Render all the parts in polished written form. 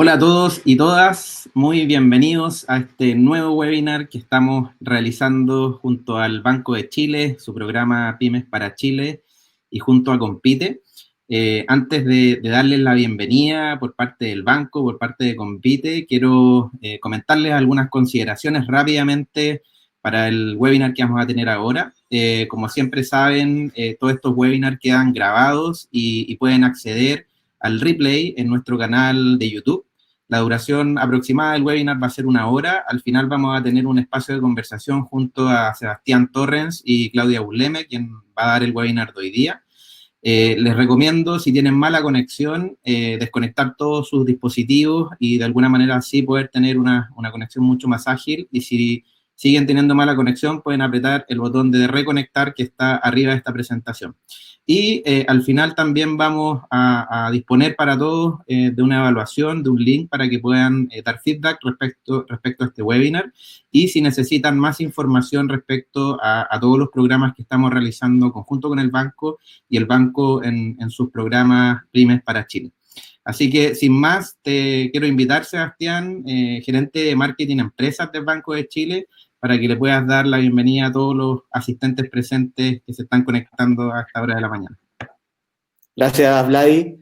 Hola a todos y todas, muy bienvenidos a este nuevo webinar que estamos realizando junto al Banco de Chile, su programa Pymes para Chile y junto a Compite. Antes de darles la bienvenida por parte del banco, por parte de Compite, quiero comentarles algunas consideraciones rápidamente para el webinar que vamos a tener ahora. Como siempre saben, todos estos webinars quedan grabados y pueden acceder al replay en nuestro canal de YouTube. La duración aproximada del webinar va a ser 1 hora. Al final vamos a tener un espacio de conversación junto a Sebastián Torrens y Claudia Burleme, quien va a dar el webinar de hoy día. Les recomiendo, si tienen mala conexión, desconectar todos sus dispositivos y de alguna manera así poder tener una conexión mucho más ágil. Y si siguen teniendo mala conexión, pueden apretar el botón de reconectar que está arriba de esta presentación. Y al final también vamos a disponer para todos de una evaluación, de un link para que puedan dar feedback respecto a este webinar. Y si necesitan más información respecto a todos los programas que estamos realizando conjunto con el banco y el banco en sus programas Pymes para Chile. Así que, sin más, te quiero invitar, Sebastián, gerente de Marketing Empresas del Banco de Chile, para que le puedas dar la bienvenida a todos los asistentes presentes que se están conectando a esta hora de la mañana. Gracias, Vladi.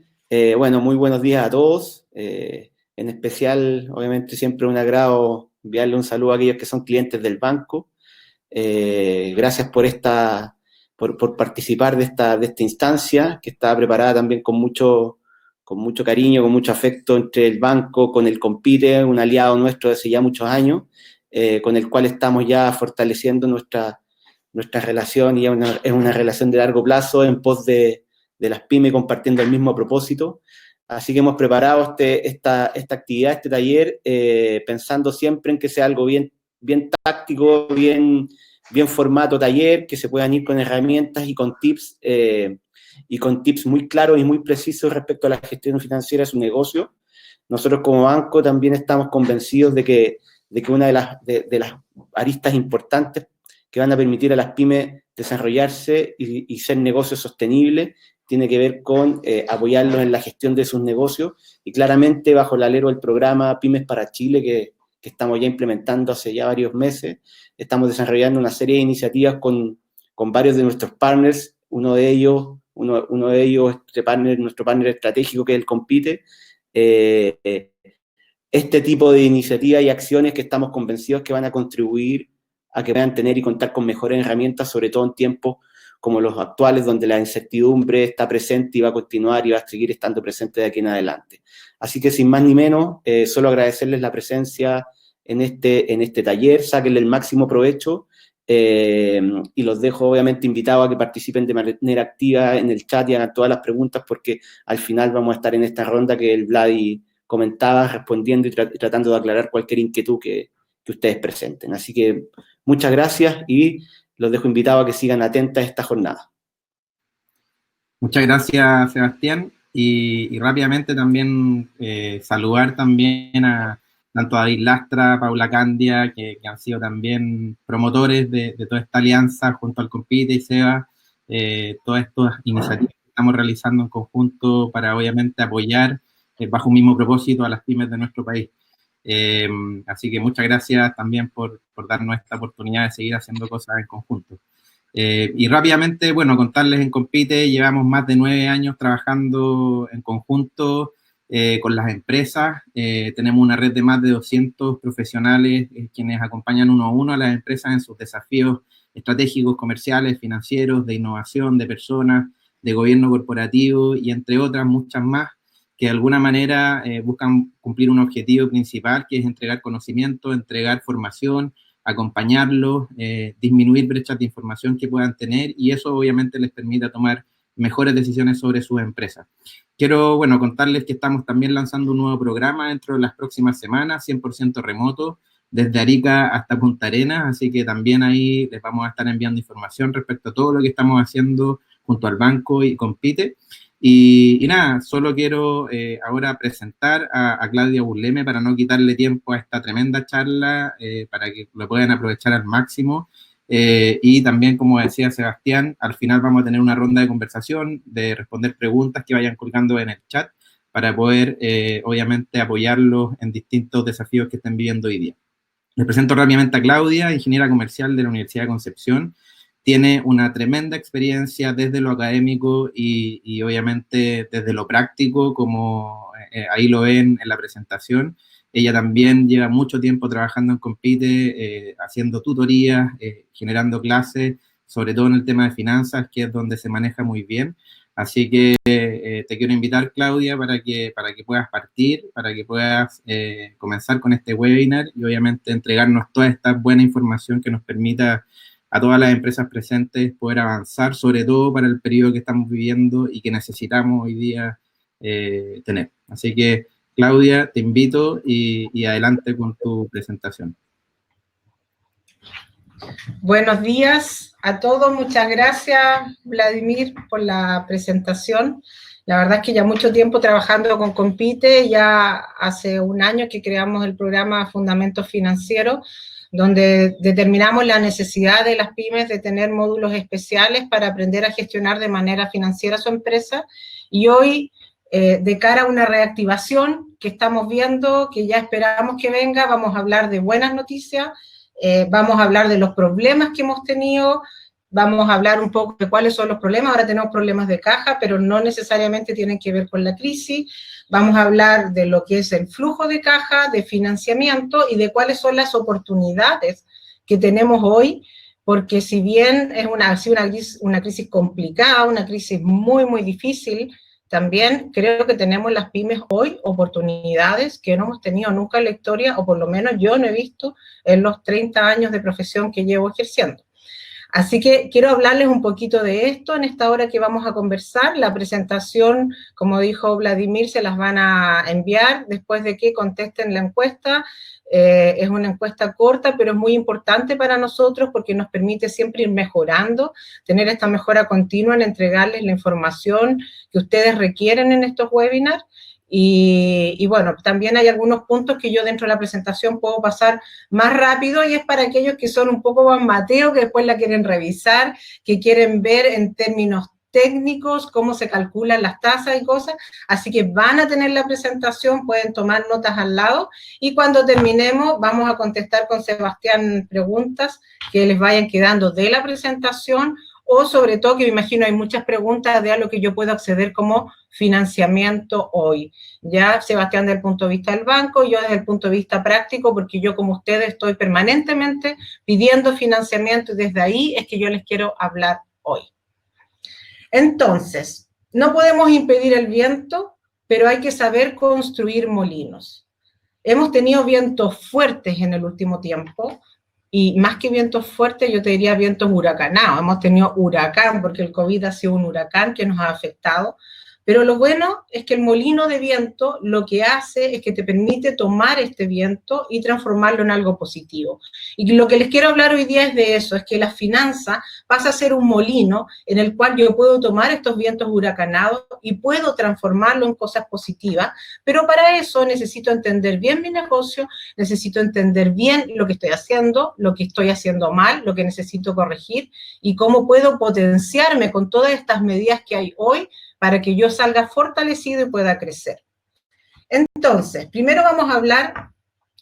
Bueno, muy buenos días a todos. En especial, obviamente, siempre un agrado enviarle un saludo a aquellos que son clientes del banco. Gracias por participar de esta instancia, que está preparada también con mucho cariño, con mucho afecto entre el banco, con el Compite, un aliado nuestro desde ya muchos años, con el cual estamos ya fortaleciendo nuestra relación, y es una relación de largo plazo en pos de las pymes compartiendo el mismo propósito. Así que hemos preparado esta actividad, este taller, pensando siempre en que sea algo bien táctico, bien formato taller, que se puedan ir con herramientas y con tips muy claros y muy precisos respecto a la gestión financiera de su negocio. Nosotros como banco también estamos convencidos de que una de las aristas importantes que van a permitir a las pymes desarrollarse y ser negocios sostenibles tiene que ver con apoyarlos en la gestión de sus negocios, y claramente bajo el alero del programa Pymes para Chile, que estamos ya implementando hace ya varios meses, estamos desarrollando una serie de iniciativas con varios de nuestros partners. Uno de ellos, nuestro partner estratégico, que es el Compite. Este tipo de iniciativas y acciones que estamos convencidos que van a contribuir a que puedan tener y contar con mejores herramientas, sobre todo en tiempos como los actuales, donde la incertidumbre está presente y va a continuar y va a seguir estando presente de aquí en adelante. Así que, sin más ni menos, solo agradecerles la presencia en este taller. Sáquenle el máximo provecho, y los dejo obviamente invitados a que participen de manera activa en el chat y hagan todas las preguntas, porque al final vamos a estar en esta ronda que el Vladi comentaba, respondiendo y tratando de aclarar cualquier inquietud que ustedes presenten. Así que muchas gracias y los dejo invitados a que sigan atentos a esta jornada. Muchas gracias, Sebastián. Y rápidamente también saludar también a tanto a David Lastra, Paula Candia, que han sido también promotores de toda esta alianza junto al Compite y Seba, todas estas iniciativas que estamos realizando en conjunto para obviamente apoyar bajo un mismo propósito a las pymes de nuestro país. Así que muchas gracias también por darnos esta oportunidad de seguir haciendo cosas en conjunto. Y rápidamente, bueno, contarles en Compite, llevamos más de 9 años trabajando en conjunto con las empresas. Tenemos una red de más de 200 profesionales quienes acompañan uno a uno a las empresas en sus desafíos estratégicos, comerciales, financieros, de innovación, de personas, de gobierno corporativo y entre otras muchas más, que de alguna manera buscan cumplir un objetivo principal, que es entregar conocimiento, entregar formación, acompañarlos, disminuir brechas de información que puedan tener, y eso obviamente les permite tomar mejores decisiones sobre sus empresas. Quiero, bueno, contarles que estamos también lanzando un nuevo programa dentro de las próximas semanas, 100% remoto, desde Arica hasta Punta Arenas, así que también ahí les vamos a estar enviando información respecto a todo lo que estamos haciendo junto al banco y Compite. Y nada, solo quiero ahora presentar a Claudia Burleme para no quitarle tiempo a esta tremenda charla, para que lo puedan aprovechar al máximo. Y también, como decía Sebastián, al final vamos a tener una ronda de conversación, de responder preguntas que vayan colgando en el chat. para poder, obviamente, apoyarlos en distintos desafíos que estén viviendo hoy día. Les presento rápidamente a Claudia, ingeniera comercial de la Universidad de Concepción. Tiene una tremenda experiencia desde lo académico y obviamente desde lo práctico, como ahí lo ven en la presentación. Ella también lleva mucho tiempo trabajando en Compite, haciendo tutorías, generando clases, sobre todo en el tema de finanzas, que es donde se maneja muy bien. Así que te quiero invitar, Claudia, para que puedas partir, para que puedas comenzar con este webinar y obviamente entregarnos toda esta buena información que nos permita a todas las empresas presentes poder avanzar, sobre todo para el periodo que estamos viviendo y que necesitamos hoy día tener. Así que, Claudia, te invito y adelante con tu presentación. Buenos días a todos, muchas gracias, Vladimir, por la presentación. La verdad es que ya mucho tiempo trabajando con Compite, ya hace un año que creamos el programa Fundamentos Financieros, donde determinamos la necesidad de las pymes de tener módulos especiales para aprender a gestionar de manera financiera su empresa. Y hoy, de cara a una reactivación que estamos viendo, que ya esperamos que venga, vamos a hablar de buenas noticias, vamos a hablar de los problemas que hemos tenido, vamos a hablar un poco de cuáles son los problemas. Ahora tenemos problemas de caja, pero no necesariamente tienen que ver con la crisis. Vamos a hablar de lo que es el flujo de caja, de financiamiento y de cuáles son las oportunidades que tenemos hoy, porque si bien es una crisis complicada, una crisis muy, muy difícil, también creo que tenemos las pymes hoy oportunidades que no hemos tenido nunca en la historia, o por lo menos yo no he visto en los 30 años de profesión que llevo ejerciendo. Así que quiero hablarles un poquito de esto en esta hora que vamos a conversar. La presentación, como dijo Vladimir, se las van a enviar después de que contesten la encuesta. Es una encuesta corta, pero es muy importante para nosotros porque nos permite siempre ir mejorando, tener esta mejora continua en entregarles la información que ustedes requieren en estos webinars. Y bueno, también hay algunos puntos que yo dentro de la presentación puedo pasar más rápido y es para aquellos que son un poco más mateos, que después la quieren revisar, que quieren ver en términos técnicos cómo se calculan las tasas y cosas. Así que van a tener la presentación, pueden tomar notas al lado y cuando terminemos vamos a contestar con Sebastián preguntas que les vayan quedando de la presentación o sobre todo que me imagino hay muchas preguntas de a lo que yo puedo acceder como financiamiento hoy. Ya Sebastián desde el punto de vista del banco, yo desde el punto de vista práctico, porque yo como ustedes estoy permanentemente pidiendo financiamiento y desde ahí es que yo les quiero hablar hoy. Entonces, no podemos impedir el viento, pero hay que saber construir molinos. Hemos tenido vientos fuertes en el último tiempo, y más que vientos fuertes, yo te diría vientos huracanados. Hemos tenido huracán, porque el COVID ha sido un huracán que nos ha afectado, pero lo bueno es que el molino de viento lo que hace es que te permite tomar este viento y transformarlo en algo positivo. Y lo que les quiero hablar hoy día es de eso, es que la finanza pasa a ser un molino en el cual yo puedo tomar estos vientos huracanados y puedo transformarlo en cosas positivas, pero para eso necesito entender bien mi negocio, necesito entender bien lo que estoy haciendo mal, lo que necesito corregir y cómo puedo potenciarme con todas estas medidas que hay hoy para que yo salga fortalecido y pueda crecer. Entonces, primero vamos a hablar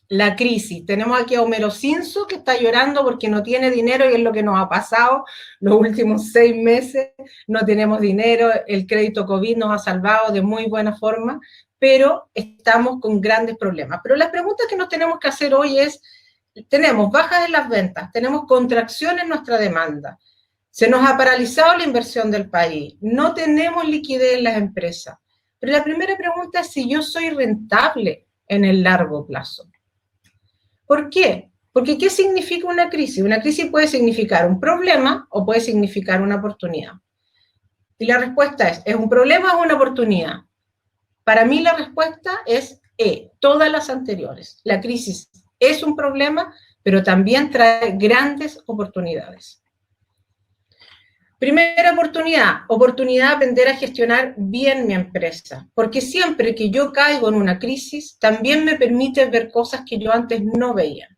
la crisis. Tenemos aquí a Homero Cinzo, que está llorando porque no tiene dinero y es lo que nos ha pasado los últimos 6 meses. No tenemos dinero, el crédito COVID nos ha salvado de muy buena forma, pero estamos con grandes problemas. Pero las preguntas que nos tenemos que hacer hoy es, tenemos bajas en las ventas, tenemos contracción en nuestra demanda, se nos ha paralizado la inversión del país, no tenemos liquidez en las empresas. Pero la primera pregunta es si yo soy rentable en el largo plazo. ¿Por qué? Porque ¿qué significa una crisis? Una crisis puede significar un problema o puede significar una oportunidad. Y la respuesta es un problema o una oportunidad? Para mí la respuesta es todas las anteriores. La crisis es un problema, pero también trae grandes oportunidades. Primera oportunidad de aprender a gestionar bien mi empresa, porque siempre que yo caigo en una crisis, también me permite ver cosas que yo antes no veía.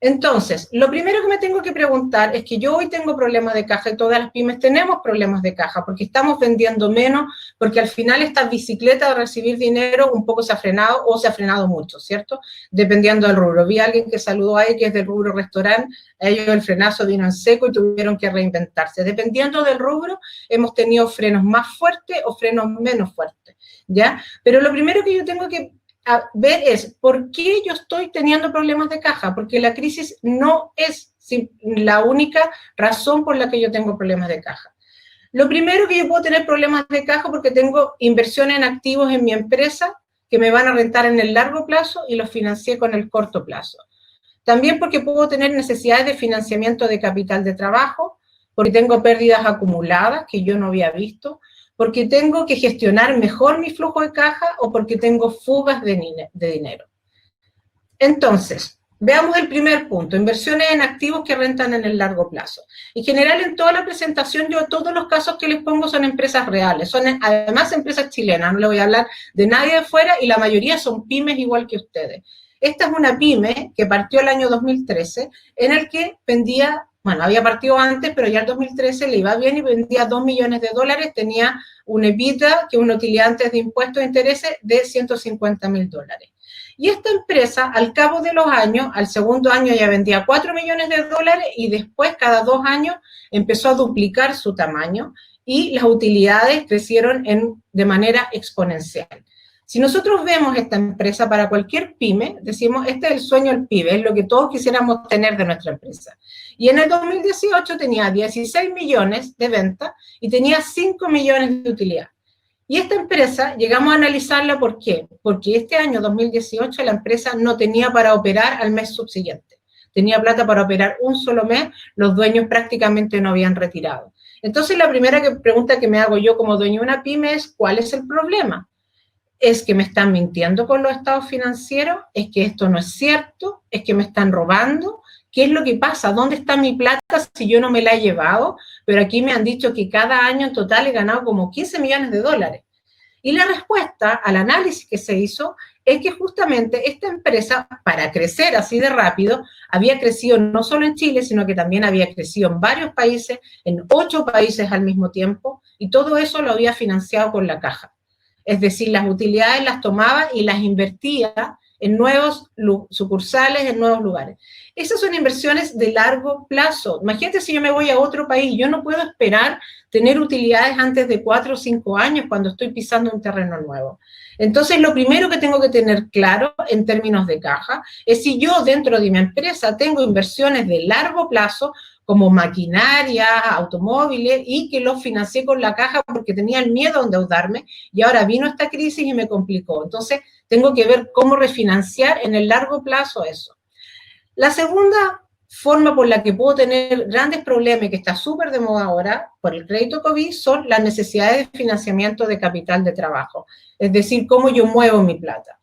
Entonces, lo primero que me tengo que preguntar es que yo hoy tengo problemas de caja y todas las pymes tenemos problemas de caja porque estamos vendiendo menos, porque al final esta bicicleta de recibir dinero un poco se ha frenado o se ha frenado mucho, ¿cierto? Dependiendo del rubro. Vi a alguien que saludó ahí que es del rubro restaurante, a ellos el frenazo vino en seco y tuvieron que reinventarse. Dependiendo del rubro, hemos tenido frenos más fuertes o frenos menos fuertes, ¿ya? Pero lo primero que yo tengo que a ver es, ¿por qué yo estoy teniendo problemas de caja? Porque la crisis no es la única razón por la que yo tengo problemas de caja. Lo primero que yo puedo tener problemas de caja porque tengo inversión en activos en mi empresa que me van a rentar en el largo plazo y los financié con el corto plazo. También porque puedo tener necesidades de financiamiento de capital de trabajo, porque tengo pérdidas acumuladas que yo no había visto, porque tengo que gestionar mejor mi flujo de caja o porque tengo fugas de dinero. Entonces, veamos el primer punto, inversiones en activos que rentan en el largo plazo. En general, en toda la presentación, yo todos los casos que les pongo son empresas reales, son además empresas chilenas, no le voy a hablar de nadie de fuera y la mayoría son pymes igual que ustedes. Esta es una pyme que partió el año 2013, en el que vendía, bueno, había partido antes, pero ya el 2013 le iba bien y vendía $2 millones, tenía un EBITDA, que es una utilidad antes de impuestos e intereses, de $150.000. Y esta empresa, al cabo de los años, al segundo año ya vendía $4 millones y después, cada 2 años, empezó a duplicar su tamaño y las utilidades crecieron de manera exponencial. Si nosotros vemos esta empresa para cualquier pyme, decimos, este es el sueño del pyme, es lo que todos quisiéramos tener de nuestra empresa. Y en el 2018 tenía 16 millones de ventas y tenía 5 millones de utilidad. Y esta empresa, llegamos a analizarla, ¿por qué? Porque este año 2018 la empresa no tenía para operar al mes subsiguiente. Tenía plata para operar un solo mes, los dueños prácticamente no habían retirado. Entonces la primera pregunta que me hago yo como dueño de una pyme es, ¿cuál es el problema? ¿Es que me están mintiendo con los estados financieros? ¿Es que esto no es cierto? ¿Es que me están robando? ¿Qué es lo que pasa? ¿Dónde está mi plata si yo no me la he llevado? Pero aquí me han dicho que cada año en total he ganado como 15 millones de dólares. Y la respuesta al análisis que se hizo es que justamente esta empresa, para crecer así de rápido, había crecido no solo en Chile, sino que también había crecido en varios países, en 8 países al mismo tiempo, y todo eso lo había financiado con la caja. Es decir, las utilidades las tomaba y las invertía en nuevos sucursales, en nuevos lugares. Esas son inversiones de largo plazo. Imagínate si yo me voy a otro país, yo no puedo esperar tener utilidades antes de 4 o 5 años cuando estoy pisando un terreno nuevo. Entonces, lo primero que tengo que tener claro en términos de caja es si yo dentro de mi empresa tengo inversiones de largo plazo, como maquinaria, automóviles, y que los financié con la caja porque tenía el miedo a endeudarme, y ahora vino esta crisis y me complicó. Entonces, tengo que ver cómo refinanciar en el largo plazo eso. La segunda forma por la que puedo tener grandes problemas, y que está súper de moda ahora, por el crédito COVID, son las necesidades de financiamiento de capital de trabajo. Es decir, cómo yo muevo mi plata.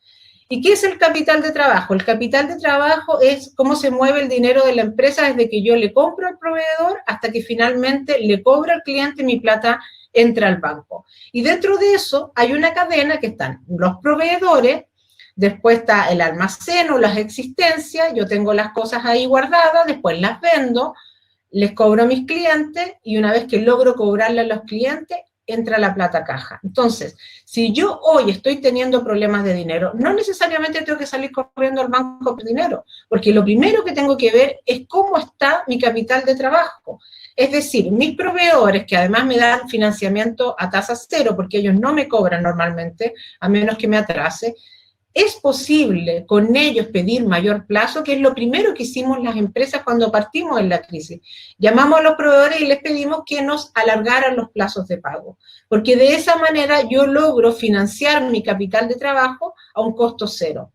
¿Y qué es el capital de trabajo? El capital de trabajo es cómo se mueve el dinero de la empresa desde que yo le compro al proveedor hasta que finalmente le cobro al cliente y mi plata entra al banco. Y dentro de eso hay una cadena que están los proveedores, después está el almacén o las existencias, yo tengo las cosas ahí guardadas, después las vendo, les cobro a mis clientes y una vez que logro cobrarle a los clientes, entra la plata caja. Entonces, si yo hoy estoy teniendo problemas de dinero, no necesariamente tengo que salir corriendo al banco por dinero, porque lo primero que tengo que ver es cómo está mi capital de trabajo. Es decir, mis proveedores, que además me dan financiamiento a tasa cero, porque ellos no me cobran normalmente, a menos que me atrase, ¿es posible con ellos pedir mayor plazo? Que es lo primero que hicimos las empresas cuando partimos en la crisis. Llamamos a los proveedores y les pedimos que nos alargaran los plazos de pago, porque de esa manera yo logro financiar mi capital de trabajo a un costo cero.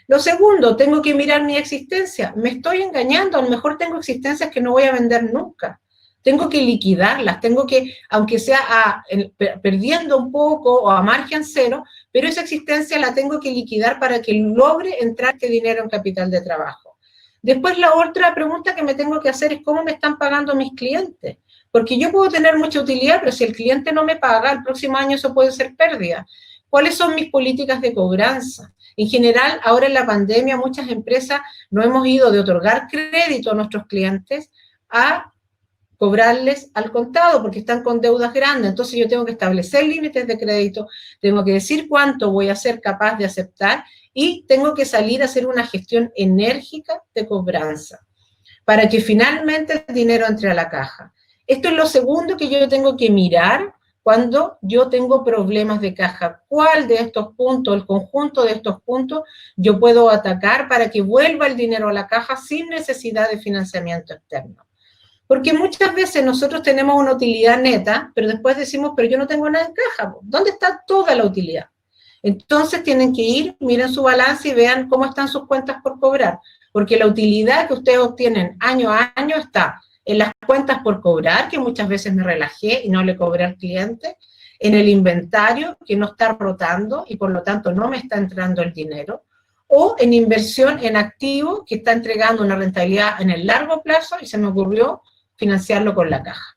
Lo segundo, tengo que mirar mi existencia. Me estoy engañando, a lo mejor tengo existencias que no voy a vender nunca. Tengo que liquidarlas, tengo que, aunque sea perdiendo un poco o a margen cero, pero esa existencia la tengo que liquidar para que logre entrar este dinero en capital de trabajo. Después la otra pregunta que me tengo que hacer es cómo me están pagando mis clientes. Porque yo puedo tener mucha utilidad, pero si el cliente no me paga, el próximo año eso puede ser pérdida. ¿Cuáles son mis políticas de cobranza? En general, ahora en la pandemia, muchas empresas no hemos ido de otorgar crédito a nuestros clientes a cobrarles al contado porque están con deudas grandes. Entonces yo tengo que establecer límites de crédito, tengo que decir cuánto voy a ser capaz de aceptar y tengo que salir a hacer una gestión enérgica de cobranza para que finalmente el dinero entre a la caja. Esto es lo segundo que yo tengo que mirar cuando yo tengo problemas de caja. ¿Cuál de estos puntos, el conjunto de estos puntos, yo puedo atacar para que vuelva el dinero a la caja sin necesidad de financiamiento externo? Porque muchas veces nosotros tenemos una utilidad neta, pero después decimos, pero yo no tengo nada en caja. ¿Dónde está toda la utilidad? Entonces tienen que ir, miren su balance y vean cómo están sus cuentas por cobrar. Porque la utilidad que ustedes obtienen año a año está en las cuentas por cobrar, que muchas veces me relajé y no le cobré al cliente, en el inventario, que no está rotando y por lo tanto no me está entrando el dinero, o en inversión en activo, que está entregando una rentabilidad en el largo plazo y se me ocurrió financiarlo con la caja.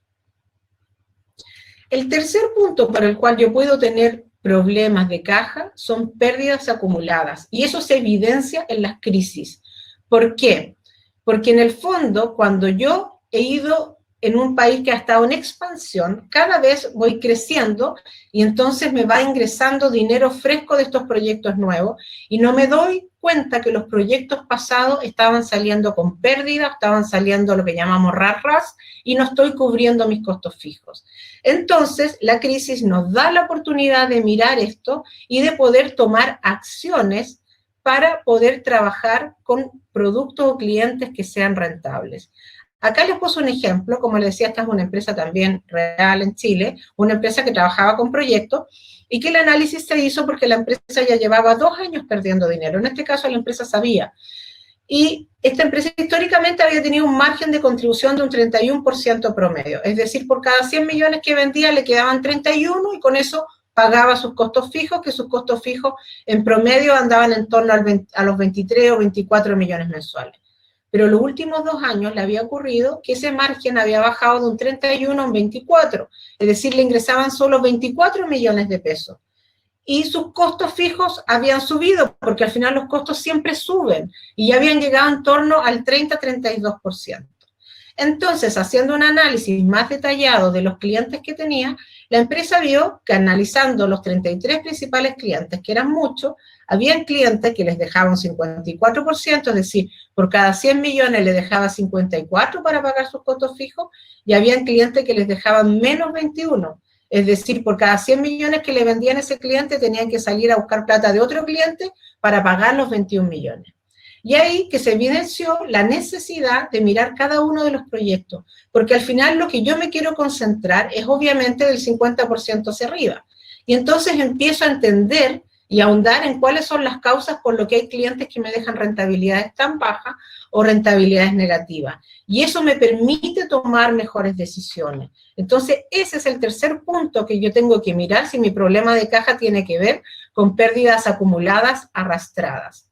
El tercer punto para el cual yo puedo tener problemas de caja son pérdidas acumuladas, y eso se evidencia en las crisis. ¿Por qué? Porque en el fondo, cuando yo he ido en un país que ha estado en expansión, cada vez voy creciendo y entonces me va ingresando dinero fresco de estos proyectos nuevos y no me doy cuenta que los proyectos pasados estaban saliendo con pérdida, estaban saliendo lo que llamamos ras y no estoy cubriendo mis costos fijos. Entonces, la crisis nos da la oportunidad de mirar esto y de poder tomar acciones para poder trabajar con productos o clientes que sean rentables. Acá les puse un ejemplo, como les decía, esta es una empresa también real en Chile, una empresa que trabajaba con proyectos y que el análisis se hizo porque la empresa ya llevaba 2 años perdiendo dinero. En este caso la empresa sabía. Y esta empresa históricamente había tenido un margen de contribución de un 31% promedio. Es decir, por cada 100 millones que vendía le quedaban 31 y con eso pagaba sus costos fijos, que sus costos fijos en promedio andaban en torno a los 23 o 24 millones mensuales. Pero los últimos 2 años le había ocurrido que ese margen había bajado de un 31 a un 24, es decir, le ingresaban solo 24 millones de pesos. Y sus costos fijos habían subido, porque al final los costos siempre suben, y ya habían llegado en torno al 30-32%. Entonces, haciendo un análisis más detallado de los clientes que tenía, la empresa vio que analizando los 33 principales clientes, que eran muchos, habían clientes que les dejaban un 54%, es decir, por cada 100 millones le dejaba 54 para pagar sus costos fijos, y habían clientes que les dejaban menos 21, es decir, por cada 100 millones que le vendían a ese cliente tenían que salir a buscar plata de otro cliente para pagar los 21 millones. Y ahí que se evidenció la necesidad de mirar cada uno de los proyectos, porque al final lo que yo me quiero concentrar es obviamente del 50% hacia arriba. Y entonces empiezo a entender y ahondar en cuáles son las causas por lo que hay clientes que me dejan rentabilidades tan bajas o rentabilidades negativas. Y eso me permite tomar mejores decisiones. Entonces, ese es el tercer punto que yo tengo que mirar si mi problema de caja tiene que ver con pérdidas acumuladas arrastradas.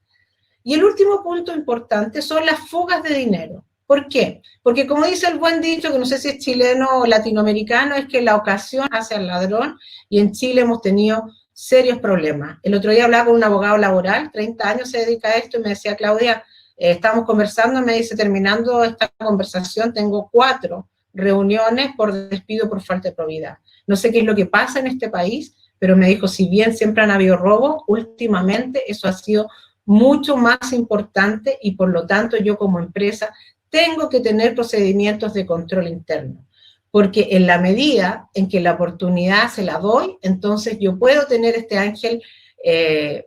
Y el último punto importante son las fugas de dinero. ¿Por qué? Porque como dice el buen dicho, que no sé si es chileno o latinoamericano, es que la ocasión hace al ladrón, y en Chile hemos tenido serios problemas. El otro día hablaba con un abogado laboral, 30 años se dedica a esto, y me decía, Claudia, estamos conversando, me dice, terminando esta conversación, tengo 4 reuniones por despido por falta de probidad. No sé qué es lo que pasa en este país, pero me dijo, si bien siempre han habido robos, últimamente eso ha sido mucho más importante y por lo tanto yo como empresa tengo que tener procedimientos de control interno, porque en la medida en que la oportunidad se la doy, entonces yo puedo tener este ángel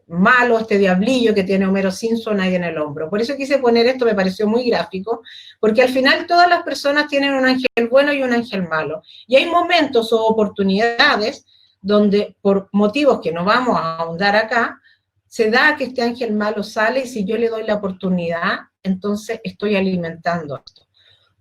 malo, este diablillo que tiene Homero Simpson ahí en el hombro. Por eso quise poner esto, me pareció muy gráfico, porque al final todas las personas tienen un ángel bueno y un ángel malo, y hay momentos o oportunidades donde por motivos que no vamos a ahondar acá, se da que este ángel malo sale y si yo le doy la oportunidad, entonces estoy alimentando esto.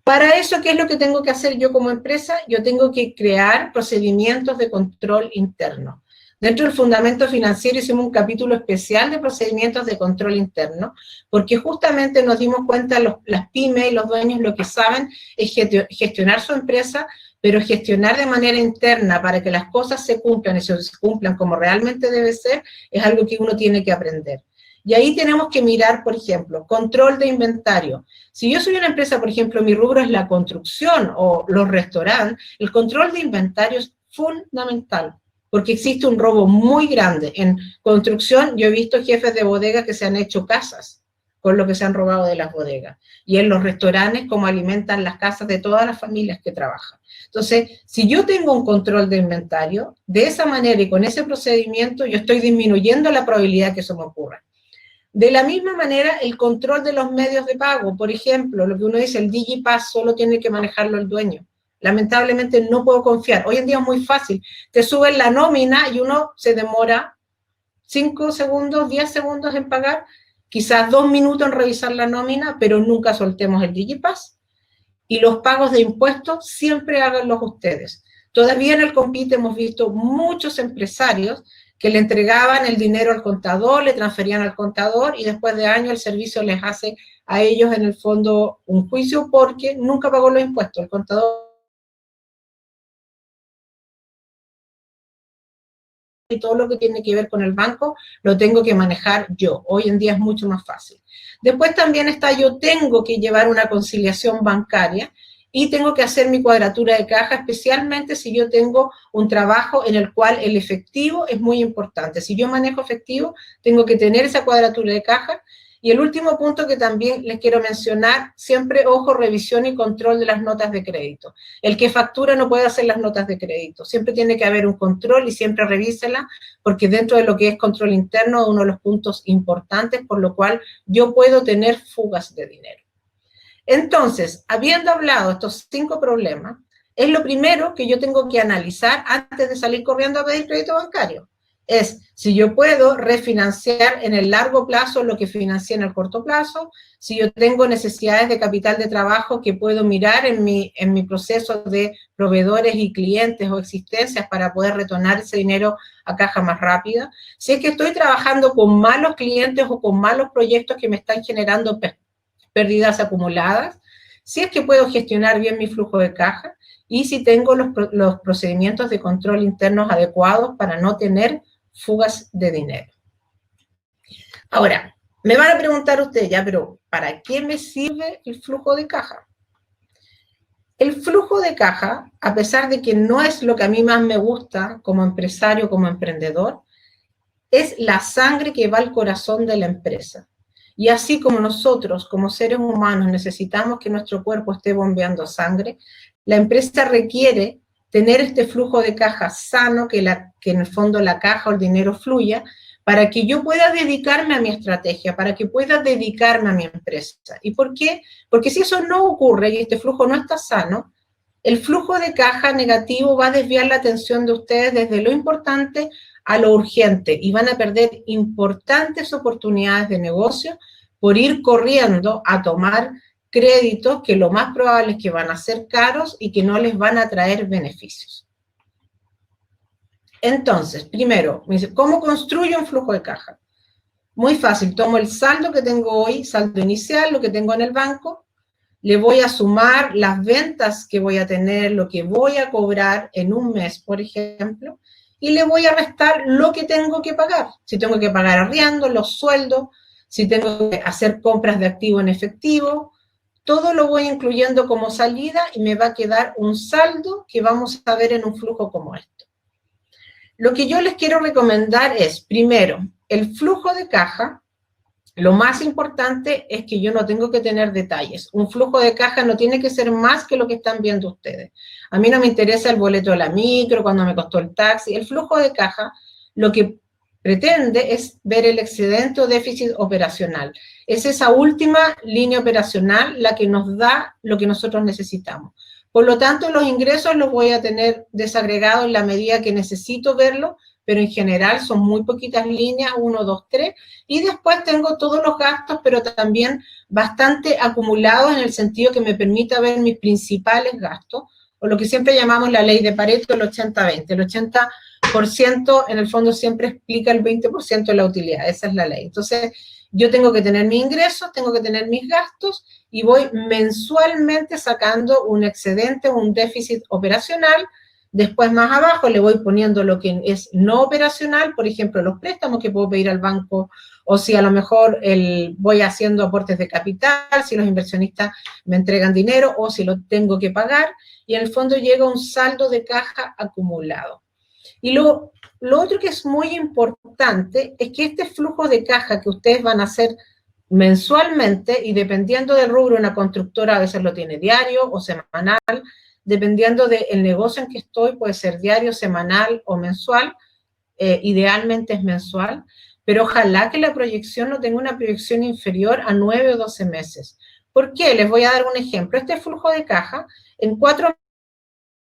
Para eso, ¿qué es lo que tengo que hacer yo como empresa? Yo tengo que crear procedimientos de control interno. Dentro del Fundamento Financiero hicimos un capítulo especial de procedimientos de control interno, porque justamente nos dimos cuenta, las pymes y los dueños lo que saben es gestionar su empresa, pero gestionar de manera interna para que las cosas se cumplan y se cumplan como realmente debe ser, es algo que uno tiene que aprender. Y ahí tenemos que mirar, por ejemplo, control de inventario. Si yo soy una empresa, por ejemplo, mi rubro es la construcción o los restaurantes, el control de inventario es fundamental, porque existe un robo muy grande. En construcción yo he visto jefes de bodega que se han hecho casas con lo que se han robado de las bodegas. Y en los restaurantes, cómo alimentan las casas de todas las familias que trabajan. Entonces, si yo tengo un control de inventario, de esa manera y con ese procedimiento, yo estoy disminuyendo la probabilidad que eso me ocurra. De la misma manera, el control de los medios de pago, por ejemplo, lo que uno dice, el DigiPass solo tiene que manejarlo el dueño. Lamentablemente no puedo confiar. Hoy en día es muy fácil. Te suben la nómina y uno se demora 5 segundos, 10 segundos en pagar, quizás 2 minutos en revisar la nómina, pero nunca soltemos el DigiPass. Y los pagos de impuestos siempre háganlos ustedes. Todavía en el Compite hemos visto muchos empresarios que le entregaban el dinero al contador, le transferían al contador y después de años el servicio les hace a ellos en el fondo un juicio porque nunca pagó los impuestos. El contador y todo lo que tiene que ver con el banco lo tengo que manejar yo. Hoy en día es mucho más fácil. Después también está, yo tengo que llevar una conciliación bancaria y tengo que hacer mi cuadratura de caja, especialmente si yo tengo un trabajo en el cual el efectivo es muy importante. Si yo manejo efectivo, tengo que tener esa cuadratura de caja. Y el último punto que también les quiero mencionar, siempre, ojo, revisión y control de las notas de crédito. El que factura no puede hacer las notas de crédito. Siempre tiene que haber un control y siempre revísela, porque dentro de lo que es control interno es uno de los puntos importantes, por lo cual yo puedo tener fugas de dinero. Entonces, habiendo hablado de estos 5 problemas, es lo primero que yo tengo que analizar antes de salir corriendo a pedir crédito bancario. Es si yo puedo refinanciar en el largo plazo lo que financié en el corto plazo, si yo tengo necesidades de capital de trabajo que puedo mirar en mi proceso de proveedores y clientes o existencias para poder retornar ese dinero a caja más rápida, si es que estoy trabajando con malos clientes o con malos proyectos que me están generando pérdidas acumuladas, si es que puedo gestionar bien mi flujo de caja y si tengo los procedimientos de control internos adecuados para no tener fugas de dinero. Ahora, me van a preguntar ustedes ya, pero ¿para qué me sirve el flujo de caja? El flujo de caja, a pesar de que no es lo que a mí más me gusta como empresario, como emprendedor, es la sangre que va al corazón de la empresa. Y así como nosotros, como seres humanos, necesitamos que nuestro cuerpo esté bombeando sangre, la empresa requiere tener este flujo de caja sano, que en el fondo la caja o el dinero fluya, para que yo pueda dedicarme a mi estrategia, para que pueda dedicarme a mi empresa. ¿Y por qué? Porque si eso no ocurre y este flujo no está sano, el flujo de caja negativo va a desviar la atención de ustedes desde lo importante a lo urgente y van a perder importantes oportunidades de negocio por ir corriendo a tomar créditos que lo más probable es que van a ser caros y que no les van a traer beneficios. Entonces, primero, me dice, ¿cómo construyo un flujo de caja? Muy fácil, tomo el saldo que tengo hoy, saldo inicial, lo que tengo en el banco, le voy a sumar las ventas que voy a tener, lo que voy a cobrar en un mes, por ejemplo, y le voy a restar lo que tengo que pagar. Si tengo que pagar arriendo, los sueldos, si tengo que hacer compras de activo en efectivo, todo lo voy incluyendo como salida y me va a quedar un saldo que vamos a ver en un flujo como esto. Lo que yo les quiero recomendar es, primero, el flujo de caja. Lo más importante es que yo no tengo que tener detalles. Un flujo de caja no tiene que ser más que lo que están viendo ustedes. A mí no me interesa el boleto de la micro, cuando me costó el taxi. El flujo de caja lo que pretende es ver el excedente o déficit operacional. Es esa última línea operacional la que nos da lo que nosotros necesitamos. Por lo tanto, los ingresos los voy a tener desagregados en la medida que necesito verlo, pero en general son muy poquitas líneas, 1, 2, 3, y después tengo todos los gastos, pero también bastante acumulados en el sentido que me permita ver mis principales gastos, o lo que siempre llamamos la ley de Pareto, el 80-20. El 80% en el fondo siempre explica el 20% de la utilidad, esa es la ley. Entonces, yo tengo que tener mis ingresos, tengo que tener mis gastos, y voy mensualmente sacando un excedente, un déficit operacional. Después, más abajo, le voy poniendo lo que es no operacional, por ejemplo, los préstamos que puedo pedir al banco o si a lo mejor voy haciendo aportes de capital, si los inversionistas me entregan dinero, o si lo tengo que pagar, y en el fondo llega un saldo de caja acumulado. Y lo otro que es muy importante es que este flujo de caja que ustedes van a hacer mensualmente, y dependiendo del rubro, una constructora a veces lo tiene diario o semanal, dependiendo del negocio en que estoy, puede ser diario, semanal o mensual, idealmente es mensual, pero ojalá que la proyección no tenga una proyección inferior a 9 o 12 meses. ¿Por qué? Les voy a dar un ejemplo. Este flujo de caja, en 4 meses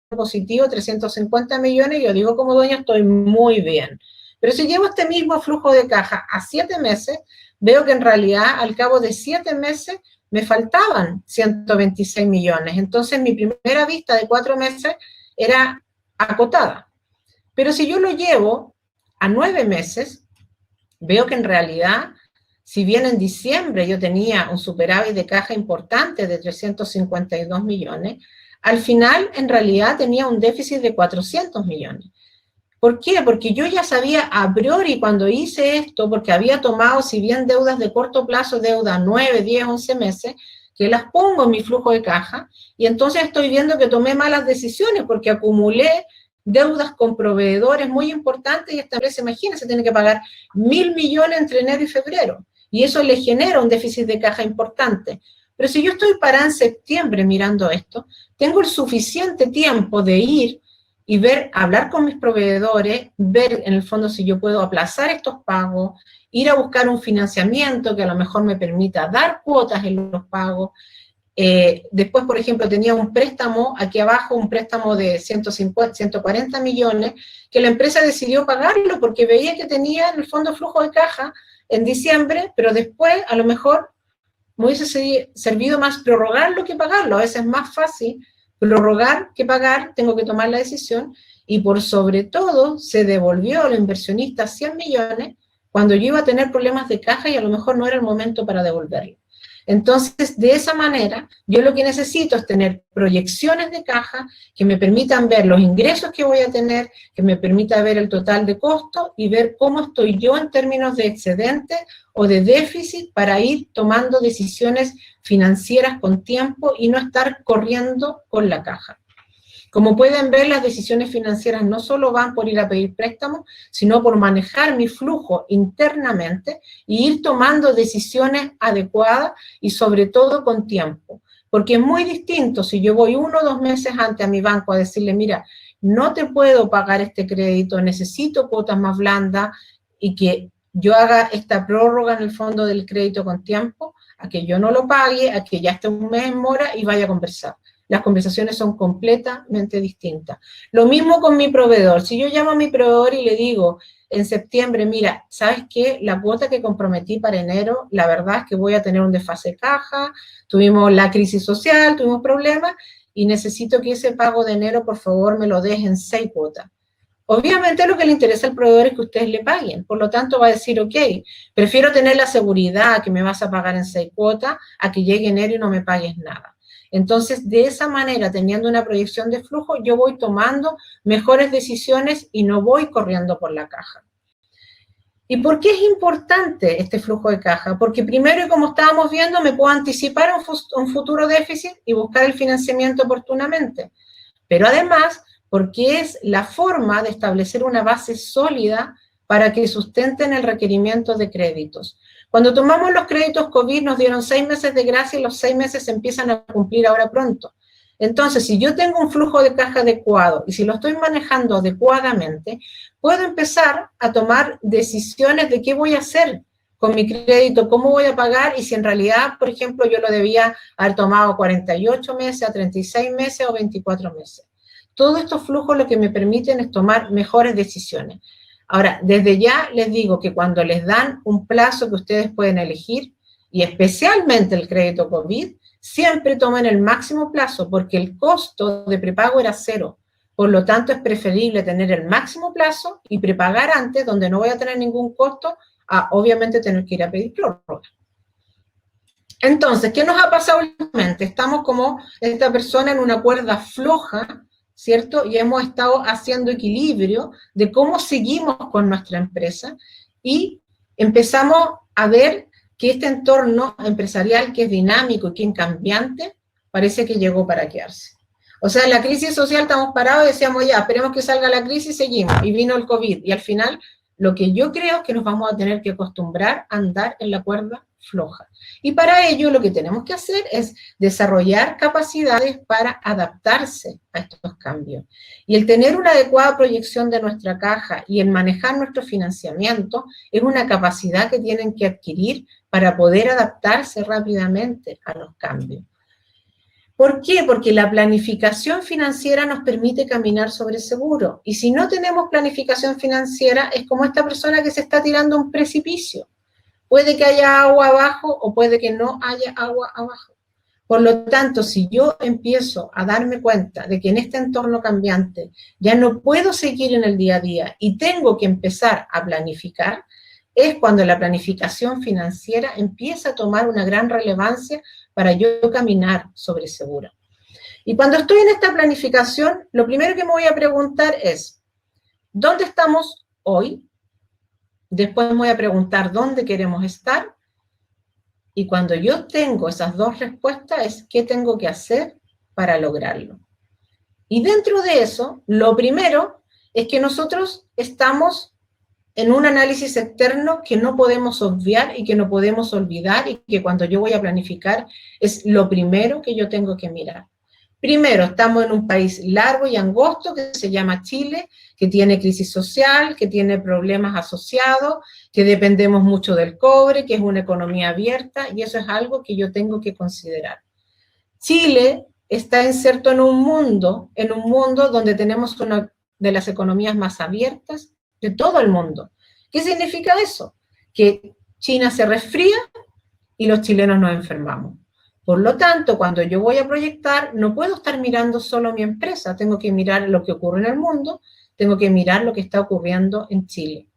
positivo, 350 millones, yo digo como dueño estoy muy bien. Pero si llevo este mismo flujo de caja a 7 meses, veo que en realidad al cabo de 7 meses me faltaban 126 millones. Entonces mi primera vista de 4 meses era acotada. Pero si yo lo llevo a 9 meses, veo que en realidad, si bien en diciembre yo tenía un superávit de caja importante de 352 millones, al final en realidad tenía un déficit de 400 millones. ¿Por qué? Porque yo ya sabía a priori cuando hice esto, porque había tomado, si bien deudas de corto plazo, deuda 9, 10, 11 meses, que las pongo en mi flujo de caja, y entonces estoy viendo que tomé malas decisiones porque acumulé deudas con proveedores muy importantes, y esta empresa, imagínense, tiene que pagar 1.000 millones entre enero y febrero, y eso le genera un déficit de caja importante. Pero si yo estoy parada en septiembre mirando esto, tengo el suficiente tiempo de ir y ver, hablar con mis proveedores, ver en el fondo si yo puedo aplazar estos pagos, ir a buscar un financiamiento que a lo mejor me permita dar cuotas en los pagos. Después, por ejemplo, tenía un préstamo, aquí abajo, un préstamo de 150, 140 millones, que la empresa decidió pagarlo porque veía que tenía en el fondo flujo de caja en diciembre, pero después a lo mejor me hubiese servido más prorrogarlo que pagarlo. A veces es más fácil prorrogar que pagar, tengo que tomar la decisión, y por sobre todo se devolvió al inversionista 100 millones cuando yo iba a tener problemas de caja y a lo mejor no era el momento para devolverlo. Entonces, de esa manera, yo lo que necesito es tener proyecciones de caja que me permitan ver los ingresos que voy a tener, que me permita ver el total de costo y ver cómo estoy yo en términos de excedente o de déficit para ir tomando decisiones financieras con tiempo y no estar corriendo con la caja. Como pueden ver, las decisiones financieras no solo van por ir a pedir préstamos, sino por manejar mi flujo internamente y ir tomando decisiones adecuadas y sobre todo con tiempo. Porque es muy distinto si yo voy 1 o 2 meses antes a mi banco a decirle, mira, no te puedo pagar este crédito, necesito cuotas más blandas, y que yo haga esta prórroga en el fondo del crédito con tiempo, a que yo no lo pague, a que ya esté un mes en mora y vaya a conversar. Las conversaciones son completamente distintas. Lo mismo con mi proveedor. Si yo llamo a mi proveedor y le digo en septiembre, mira, ¿sabes qué? La cuota que comprometí para enero, la verdad es que voy a tener un desfase de caja, tuvimos la crisis social, tuvimos problemas, y necesito que ese pago de enero, por favor, me lo des en 6 cuotas. Obviamente lo que le interesa al proveedor es que ustedes le paguen, por lo tanto va a decir, ok, prefiero tener la seguridad que me vas a pagar en 6 cuotas a que llegue enero y no me pagues nada. Entonces, de esa manera, teniendo una proyección de flujo, yo voy tomando mejores decisiones y no voy corriendo por la caja. ¿Y por qué es importante este flujo de caja? Porque primero, y como estábamos viendo, me puedo anticipar a un futuro déficit y buscar el financiamiento oportunamente. Pero además, porque es la forma de establecer una base sólida para que sustenten el requerimiento de créditos. Cuando tomamos los créditos COVID nos dieron 6 meses de gracia y los 6 meses se empiezan a cumplir ahora pronto. Entonces, si yo tengo un flujo de caja adecuado y si lo estoy manejando adecuadamente, puedo empezar a tomar decisiones de qué voy a hacer con mi crédito, cómo voy a pagar, y si en realidad, por ejemplo, yo lo debía haber tomado 48 meses, a 36 meses o 24 meses. Todos estos flujos lo que me permiten es tomar mejores decisiones. Ahora, desde ya les digo que cuando les dan un plazo que ustedes pueden elegir, y especialmente el crédito COVID, siempre tomen el máximo plazo, porque el costo de prepago era 0. Por lo tanto, es preferible tener el máximo plazo y prepagar antes, donde no voy a tener ningún costo, a obviamente tener que ir a pedir prórroga. Entonces, ¿qué nos ha pasado últimamente? Estamos como esta persona en una cuerda floja, ¿cierto? Y hemos estado haciendo equilibrio de cómo seguimos con nuestra empresa, y empezamos a ver que este entorno empresarial que es dinámico y que es cambiante, parece que llegó para quedarse. O sea, en la crisis social estamos parados y decíamos, ya, esperemos que salga la crisis y seguimos. Y vino el COVID. Y al final, lo que yo creo es que nos vamos a tener que acostumbrar a andar en la cuerda floja. Y para ello lo que tenemos que hacer es desarrollar capacidades para adaptarse a estos cambios. Y el tener una adecuada proyección de nuestra caja y el manejar nuestro financiamiento es una capacidad que tienen que adquirir para poder adaptarse rápidamente a los cambios. ¿Por qué? Porque la planificación financiera nos permite caminar sobre seguro. Y si no tenemos planificación financiera, es como esta persona que se está tirando a un precipicio. Puede que haya agua abajo o puede que no haya agua abajo. Por lo tanto, si yo empiezo a darme cuenta de que en este entorno cambiante ya no puedo seguir en el día a día y tengo que empezar a planificar, es cuando la planificación financiera empieza a tomar una gran relevancia para yo caminar sobre seguro. Y cuando estoy en esta planificación, lo primero que me voy a preguntar es, ¿dónde estamos hoy? Después me voy a preguntar, ¿dónde queremos estar? Y cuando yo tengo esas dos respuestas, es ¿qué tengo que hacer para lograrlo? Y dentro de eso, lo primero es que nosotros estamos en un análisis externo que no podemos obviar y que no podemos olvidar y que cuando yo voy a planificar es lo primero que yo tengo que mirar. Primero, estamos en un país largo y angosto que se llama Chile, que tiene crisis social, que tiene problemas asociados, que dependemos mucho del cobre, que es una economía abierta y eso es algo que yo tengo que considerar. Chile está inserto en un mundo donde tenemos una de las economías más abiertas de todo el mundo. ¿Qué significa eso? Que China se resfría y los chilenos nos enfermamos. Por lo tanto, cuando yo voy a proyectar, no puedo estar mirando solo mi empresa, tengo que mirar lo que ocurre en el mundo, tengo que mirar lo que está ocurriendo en Chile.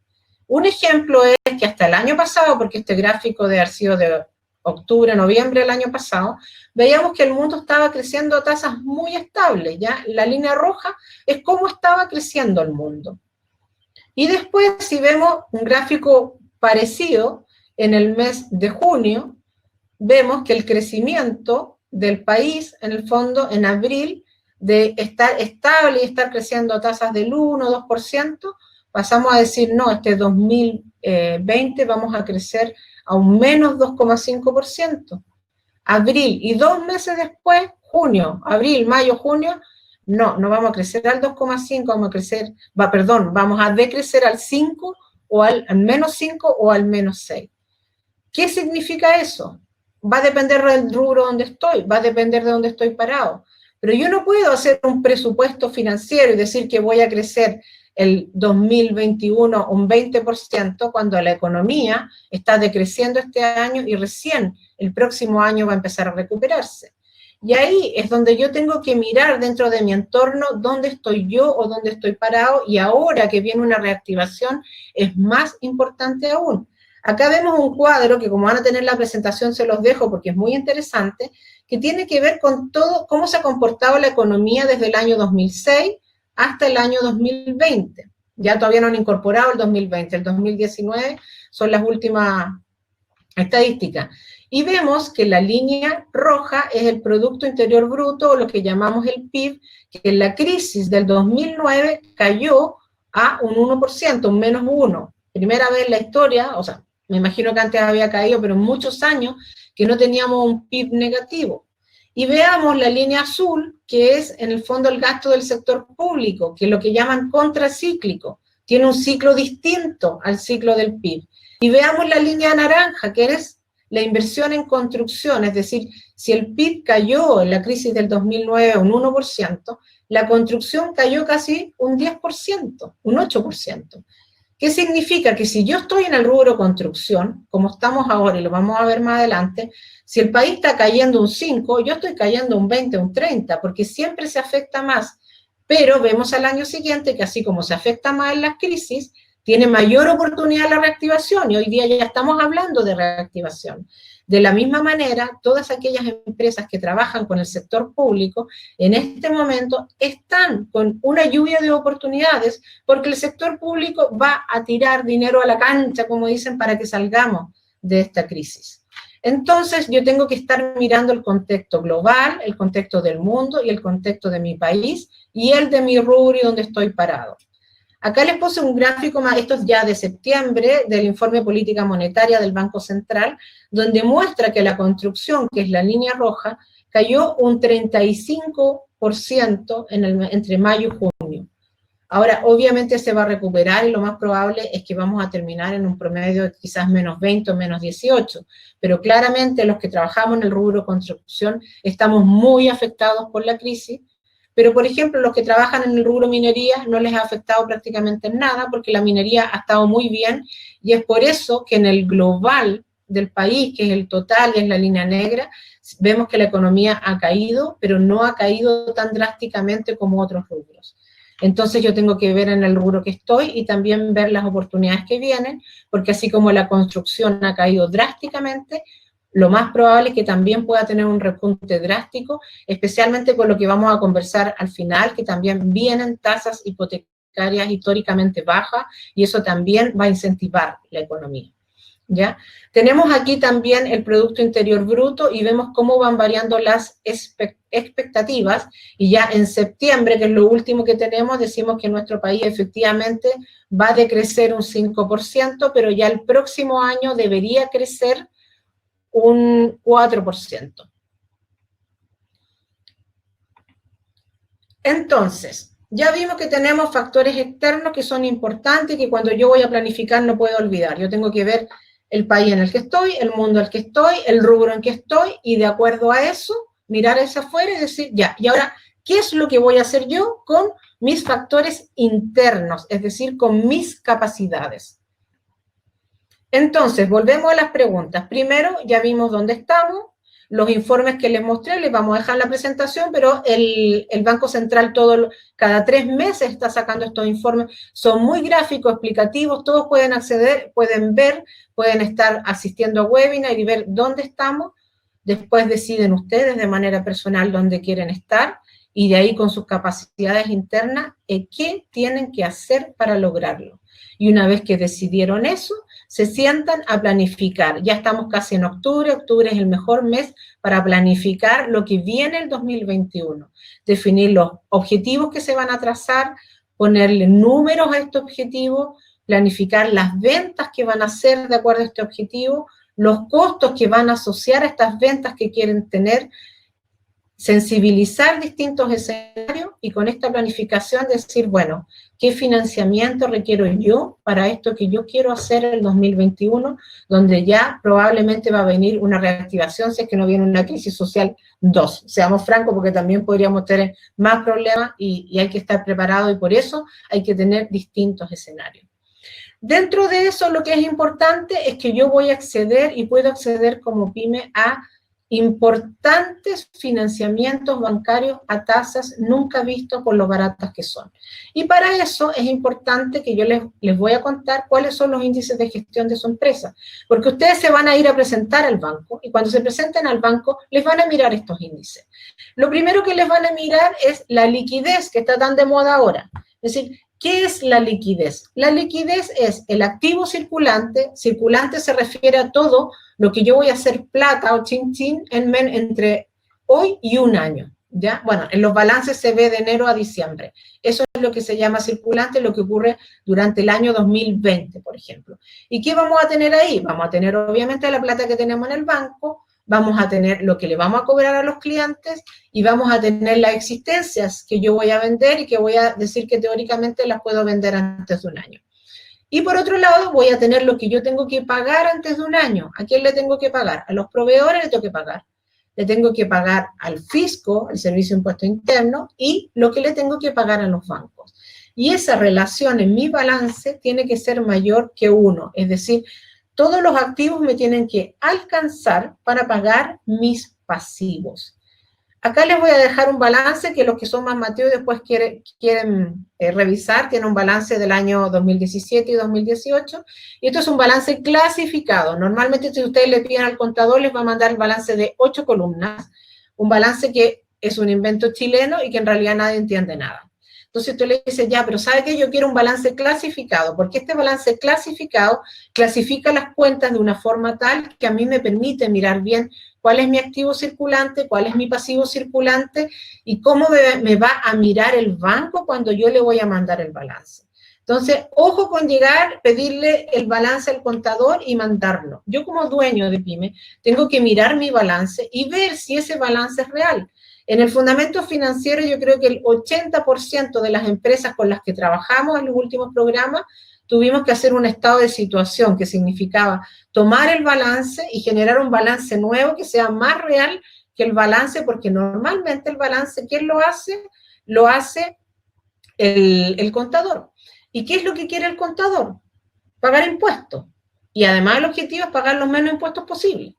Un ejemplo es que hasta el año pasado, porque este gráfico de haber sido de octubre, noviembre del año pasado, veíamos que el mundo estaba creciendo a tasas muy estables, ¿ya? La línea roja es cómo estaba creciendo el mundo. Y después, si vemos un gráfico parecido, en el mes de junio, vemos que el crecimiento del país, en el fondo, en abril, de estar estable y estar creciendo a tasas del 1 o 2%, pasamos a decir, no, este 2020 vamos a crecer a un menos 2,5%. Abril, y 2 meses después, junio, abril, mayo, junio, no vamos a crecer al 2,5, vamos a decrecer al 5 o al menos 5 o al menos 6. ¿Qué significa eso? Va a depender del rubro donde estoy, va a depender de dónde estoy parado. Pero yo no puedo hacer un presupuesto financiero y decir que voy a crecer el 2021 un 20% cuando la economía está decreciendo este año y recién el próximo año va a empezar a recuperarse. Y ahí es donde yo tengo que mirar dentro de mi entorno dónde estoy yo o dónde estoy parado, y ahora que viene una reactivación es más importante aún. Acá vemos un cuadro que, como van a tener la presentación, se los dejo porque es muy interesante, que tiene que ver con todo cómo se ha comportado la economía desde el año 2006 hasta el año 2020. Ya todavía no han incorporado el 2020, el 2019 son las últimas estadísticas. Y vemos que la línea roja es el Producto Interior Bruto, o lo que llamamos el PIB, que en la crisis del 2009 cayó a un 1%, un menos 1. Primera vez en la historia, o sea, me imagino que antes había caído, pero en muchos años que no teníamos un PIB negativo. Y veamos la línea azul, que es en el fondo el gasto del sector público, que es lo que llaman contracíclico. Tiene un ciclo distinto al ciclo del PIB. Y veamos la línea naranja, que es la inversión en construcción, es decir, si el PIB cayó en la crisis del 2009 un 1%, la construcción cayó casi un 10%, un 8%. ¿Qué significa? Que si yo estoy en el rubro construcción, como estamos ahora y lo vamos a ver más adelante, si el país está cayendo un 5, yo estoy cayendo un 20, un 30, porque siempre se afecta más. Pero vemos al año siguiente que así como se afecta más en las crisis, tiene mayor oportunidad la reactivación, y hoy día ya estamos hablando de reactivación. De la misma manera, todas aquellas empresas que trabajan con el sector público, en este momento están con una lluvia de oportunidades, porque el sector público va a tirar dinero a la cancha, como dicen, para que salgamos de esta crisis. Entonces, yo tengo que estar mirando el contexto global, el contexto del mundo y el contexto de mi país y el de mi rubro y donde estoy parado. Acá les puse un gráfico, esto es ya de septiembre, del informe política monetaria del Banco Central, donde muestra que la construcción, que es la línea roja, cayó un 35% entre mayo y junio. Ahora, obviamente se va a recuperar y lo más probable es que vamos a terminar en un promedio de quizás menos 20 o menos 18, pero claramente los que trabajamos en el rubro construcción estamos muy afectados por la crisis, pero por ejemplo los que trabajan en el rubro minería no les ha afectado prácticamente nada porque la minería ha estado muy bien y es por eso que en el global del país, que es el total y es la línea negra, vemos que la economía ha caído, pero no ha caído tan drásticamente como otros rubros. Entonces yo tengo que ver en el rubro que estoy y también ver las oportunidades que vienen, porque así como la construcción ha caído drásticamente, lo más probable es que también pueda tener un repunte drástico, especialmente con lo que vamos a conversar al final, que también vienen tasas hipotecarias históricamente bajas, y eso también va a incentivar la economía. ¿Ya? Tenemos aquí también el Producto Interior Bruto y vemos cómo van variando las expectativas y ya en septiembre, que es lo último que tenemos, decimos que nuestro país efectivamente va a decrecer un 5%, pero ya el próximo año debería crecer un 4%. Entonces, ya vimos que tenemos factores externos que son importantes y que cuando yo voy a planificar no puedo olvidar. Yo tengo que ver el país en el que estoy, el mundo en el que estoy, el rubro en que estoy, y de acuerdo a eso, mirar hacia afuera y decir, ya, y ahora, ¿qué es lo que voy a hacer yo con mis factores internos? Es decir, con mis capacidades. Entonces, volvemos a las preguntas. Primero, ya vimos dónde estamos, los informes que les mostré, les vamos a dejar la presentación, pero el Banco Central cada 3 meses está sacando estos informes, son muy gráficos, explicativos, todos pueden acceder, pueden ver, pueden estar asistiendo a webinar y ver dónde estamos, después deciden ustedes de manera personal dónde quieren estar, y de ahí con sus capacidades internas, qué tienen que hacer para lograrlo. Y una vez que decidieron eso, se sientan a planificar. Ya estamos casi en octubre, octubre es el mejor mes para planificar lo que viene el 2021. Definir los objetivos que se van a trazar, ponerle números a estos objetivos, planificar las ventas que van a hacer de acuerdo a este objetivo, los costos que van a asociar a estas ventas que quieren tener, sensibilizar distintos escenarios y con esta planificación decir, bueno, ¿qué financiamiento requiero yo para esto que yo quiero hacer en el 2021, donde ya probablemente va a venir una reactivación si es que no viene una crisis social 2? Seamos francos, porque también podríamos tener más problemas y hay que estar preparado y por eso hay que tener distintos escenarios. Dentro de eso, lo que es importante es que yo voy a acceder y puedo acceder como pyme a importantes financiamientos bancarios a tasas nunca vistos por lo baratas que son. Y para eso es importante que yo les voy a contar cuáles son los índices de gestión de su empresa, porque ustedes se van a ir a presentar al banco y cuando se presenten al banco les van a mirar estos índices. Lo primero que les van a mirar es la liquidez que está tan de moda ahora. Es decir, ¿qué es la liquidez? La liquidez es el activo circulante. Circulante se refiere a todo lo que yo voy a hacer plata o chin chin entre hoy y un año, ¿ya? Bueno, en los balances se ve de enero a diciembre. Eso es lo que se llama circulante, lo que ocurre durante el año 2020, por ejemplo. ¿Y qué vamos a tener ahí? Vamos a tener, obviamente, la plata que tenemos en el banco, vamos a tener lo que le vamos a cobrar a los clientes y vamos a tener las existencias que yo voy a vender y que voy a decir que teóricamente las puedo vender antes de un año. Y por otro lado, voy a tener lo que yo tengo que pagar antes de un año. ¿A quién le tengo que pagar? A los proveedores le tengo que pagar. Le tengo que pagar al fisco, el Servicio de Impuesto Interno, y lo que le tengo que pagar a los bancos. Y esa relación en mi balance tiene que ser mayor que 1. Es decir, todos los activos me tienen que alcanzar para pagar mis pasivos. Acá les voy a dejar un balance que los que son más mateos después quieren revisar. Tiene un balance del año 2017 y 2018. Y esto es un balance clasificado. Normalmente si ustedes le piden al contador les va a mandar el balance de 8 columnas. Un balance que es un invento chileno y que en realidad nadie entiende nada. Entonces tú le dices, ya, pero ¿sabe qué? Yo quiero un balance clasificado, porque este balance clasificado clasifica las cuentas de una forma tal que a mí me permite mirar bien cuál es mi activo circulante, cuál es mi pasivo circulante y cómo me va a mirar el banco cuando yo le voy a mandar el balance. Entonces, ojo con llegar, pedirle el balance al contador y mandarlo. Yo como dueño de pyme tengo que mirar mi balance y ver si ese balance es real. En el fundamento financiero yo creo que el 80% de las empresas con las que trabajamos en los últimos programas tuvimos que hacer un estado de situación que significaba tomar el balance y generar un balance nuevo que sea más real que el balance, porque normalmente el balance, ¿quién lo hace? Lo hace el contador. ¿Y qué es lo que quiere el contador? Pagar impuestos. Y además el objetivo es pagar los menos impuestos posibles.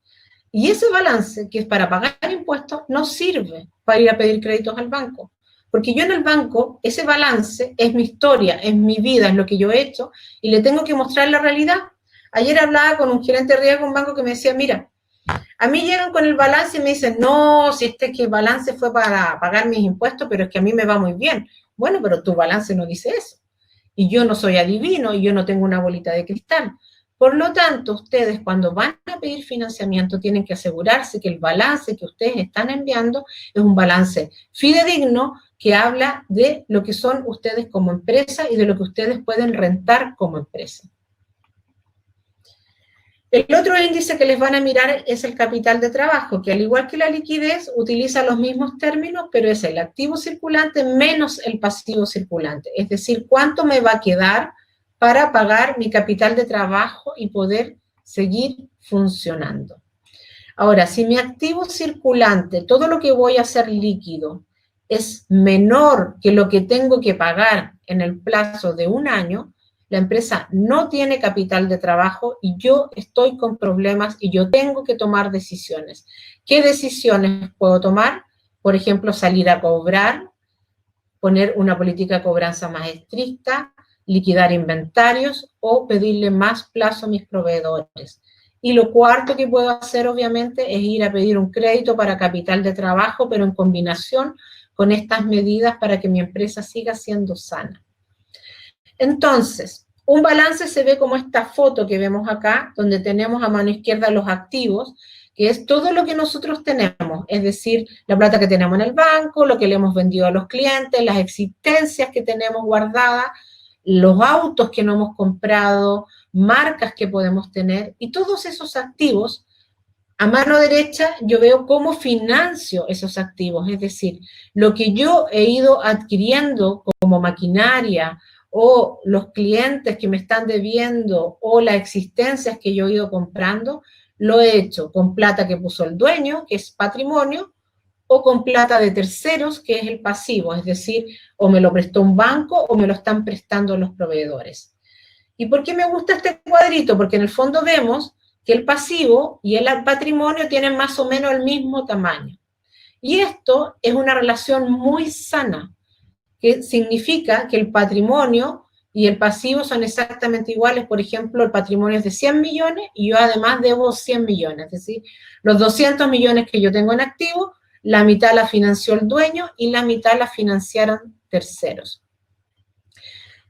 Y ese balance, que es para pagar impuestos, no sirve para ir a pedir créditos al banco. Porque yo en el banco, ese balance es mi historia, es mi vida, es lo que yo he hecho, y le tengo que mostrar la realidad. Ayer hablaba con un gerente de riesgo de un banco que me decía, mira, a mí llegan con el balance y me dicen, no, si este que el balance fue para pagar mis impuestos, pero es que a mí me va muy bien. Bueno, pero tu balance no dice eso. Y yo no soy adivino y yo no tengo una bolita de cristal. Por lo tanto, ustedes cuando van a pedir financiamiento tienen que asegurarse que el balance que ustedes están enviando es un balance fidedigno que habla de lo que son ustedes como empresa y de lo que ustedes pueden rentar como empresa. El otro índice que les van a mirar es el capital de trabajo, que al igual que la liquidez utiliza los mismos términos, pero es el activo circulante menos el pasivo circulante. Es decir, cuánto me va a quedar para pagar mi capital de trabajo y poder seguir funcionando. Ahora, si mi activo circulante, todo lo que voy a hacer líquido, es menor que lo que tengo que pagar en el plazo de un año, la empresa no tiene capital de trabajo y yo estoy con problemas y yo tengo que tomar decisiones. ¿Qué decisiones puedo tomar? Por ejemplo, salir a cobrar, poner una política de cobranza más estricta, liquidar inventarios o pedirle más plazo a mis proveedores. Y lo cuarto que puedo hacer, obviamente, es ir a pedir un crédito para capital de trabajo, pero en combinación con estas medidas para que mi empresa siga siendo sana. Entonces, un balance se ve como esta foto que vemos acá, donde tenemos a mano izquierda los activos, que es todo lo que nosotros tenemos, es decir, la plata que tenemos en el banco, lo que le hemos vendido a los clientes, las existencias que tenemos guardadas, los autos que no hemos comprado, marcas que podemos tener, y todos esos activos, a mano derecha yo veo cómo financio esos activos, es decir, lo que yo he ido adquiriendo como maquinaria, o los clientes que me están debiendo, o las existencias que yo he ido comprando, lo he hecho con plata que puso el dueño, que es patrimonio, o con plata de terceros, que es el pasivo, es decir, o me lo prestó un banco o me lo están prestando los proveedores. ¿Y por qué me gusta este cuadrito? Porque en el fondo vemos que el pasivo y el patrimonio tienen más o menos el mismo tamaño. Y esto es una relación muy sana, que significa que el patrimonio y el pasivo son exactamente iguales. Por ejemplo, el patrimonio es de 100 millones y yo además debo 100 millones. Es decir, los 200 millones que yo tengo en activo, la mitad la financió el dueño y la mitad la financiaron terceros.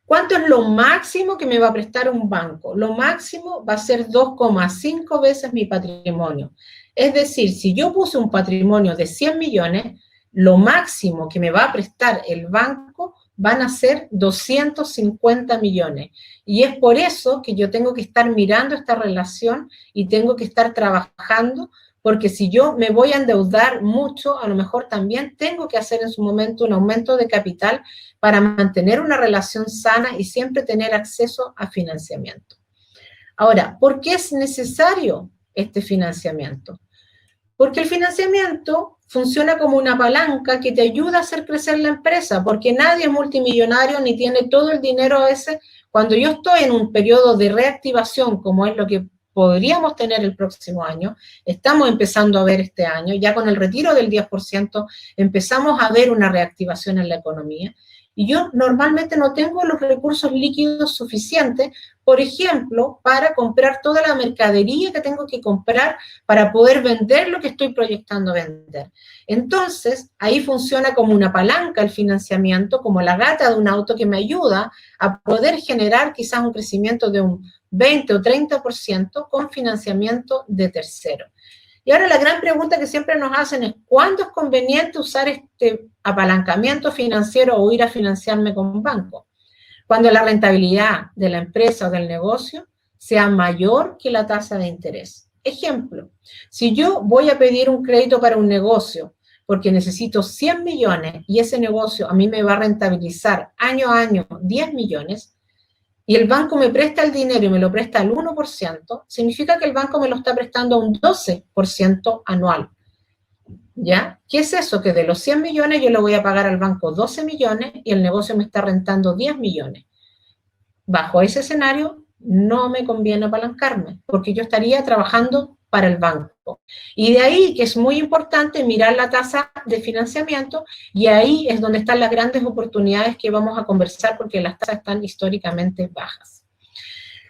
¿Cuánto es lo máximo que me va a prestar un banco? Lo máximo va a ser 2,5 veces mi patrimonio. Es decir, si yo puse un patrimonio de 100 millones, lo máximo que me va a prestar el banco van a ser 250 millones. Y es por eso que yo tengo que estar mirando esta relación y tengo que estar trabajando, porque si yo me voy a endeudar mucho, a lo mejor también tengo que hacer en su momento un aumento de capital para mantener una relación sana y siempre tener acceso a financiamiento. Ahora, ¿por qué es necesario este financiamiento? Porque el financiamiento funciona como una palanca que te ayuda a hacer crecer la empresa, porque nadie es multimillonario ni tiene todo el dinero a veces. Cuando yo estoy en un periodo de reactivación, como es lo que podríamos tener el próximo año, estamos empezando a ver este año, ya con el retiro del 10% empezamos a ver una reactivación en la economía, y yo normalmente no tengo los recursos líquidos suficientes, por ejemplo, para comprar toda la mercadería que tengo que comprar para poder vender lo que estoy proyectando vender. Entonces, ahí funciona como una palanca el financiamiento, como la gata de un auto que me ayuda a poder generar quizás un crecimiento de un 20 o 30% con financiamiento de terceros. Y ahora la gran pregunta que siempre nos hacen es, ¿cuándo es conveniente usar este apalancamiento financiero o ir a financiarme con un banco? Cuando la rentabilidad de la empresa o del negocio sea mayor que la tasa de interés. Ejemplo, si yo voy a pedir un crédito para un negocio porque necesito 100 millones y ese negocio a mí me va a rentabilizar año a año 10 millones, y el banco me presta el dinero y me lo presta al 1%, significa que el banco me lo está prestando a un 12% anual. ¿Ya? ¿Qué es eso? Que de los 100 millones yo le voy a pagar al banco 12 millones y el negocio me está rentando 10 millones. Bajo ese escenario, no me conviene apalancarme, porque yo estaría trabajando para el banco. Y de ahí que es muy importante mirar la tasa de financiamiento, y ahí es donde están las grandes oportunidades que vamos a conversar, porque las tasas están históricamente bajas.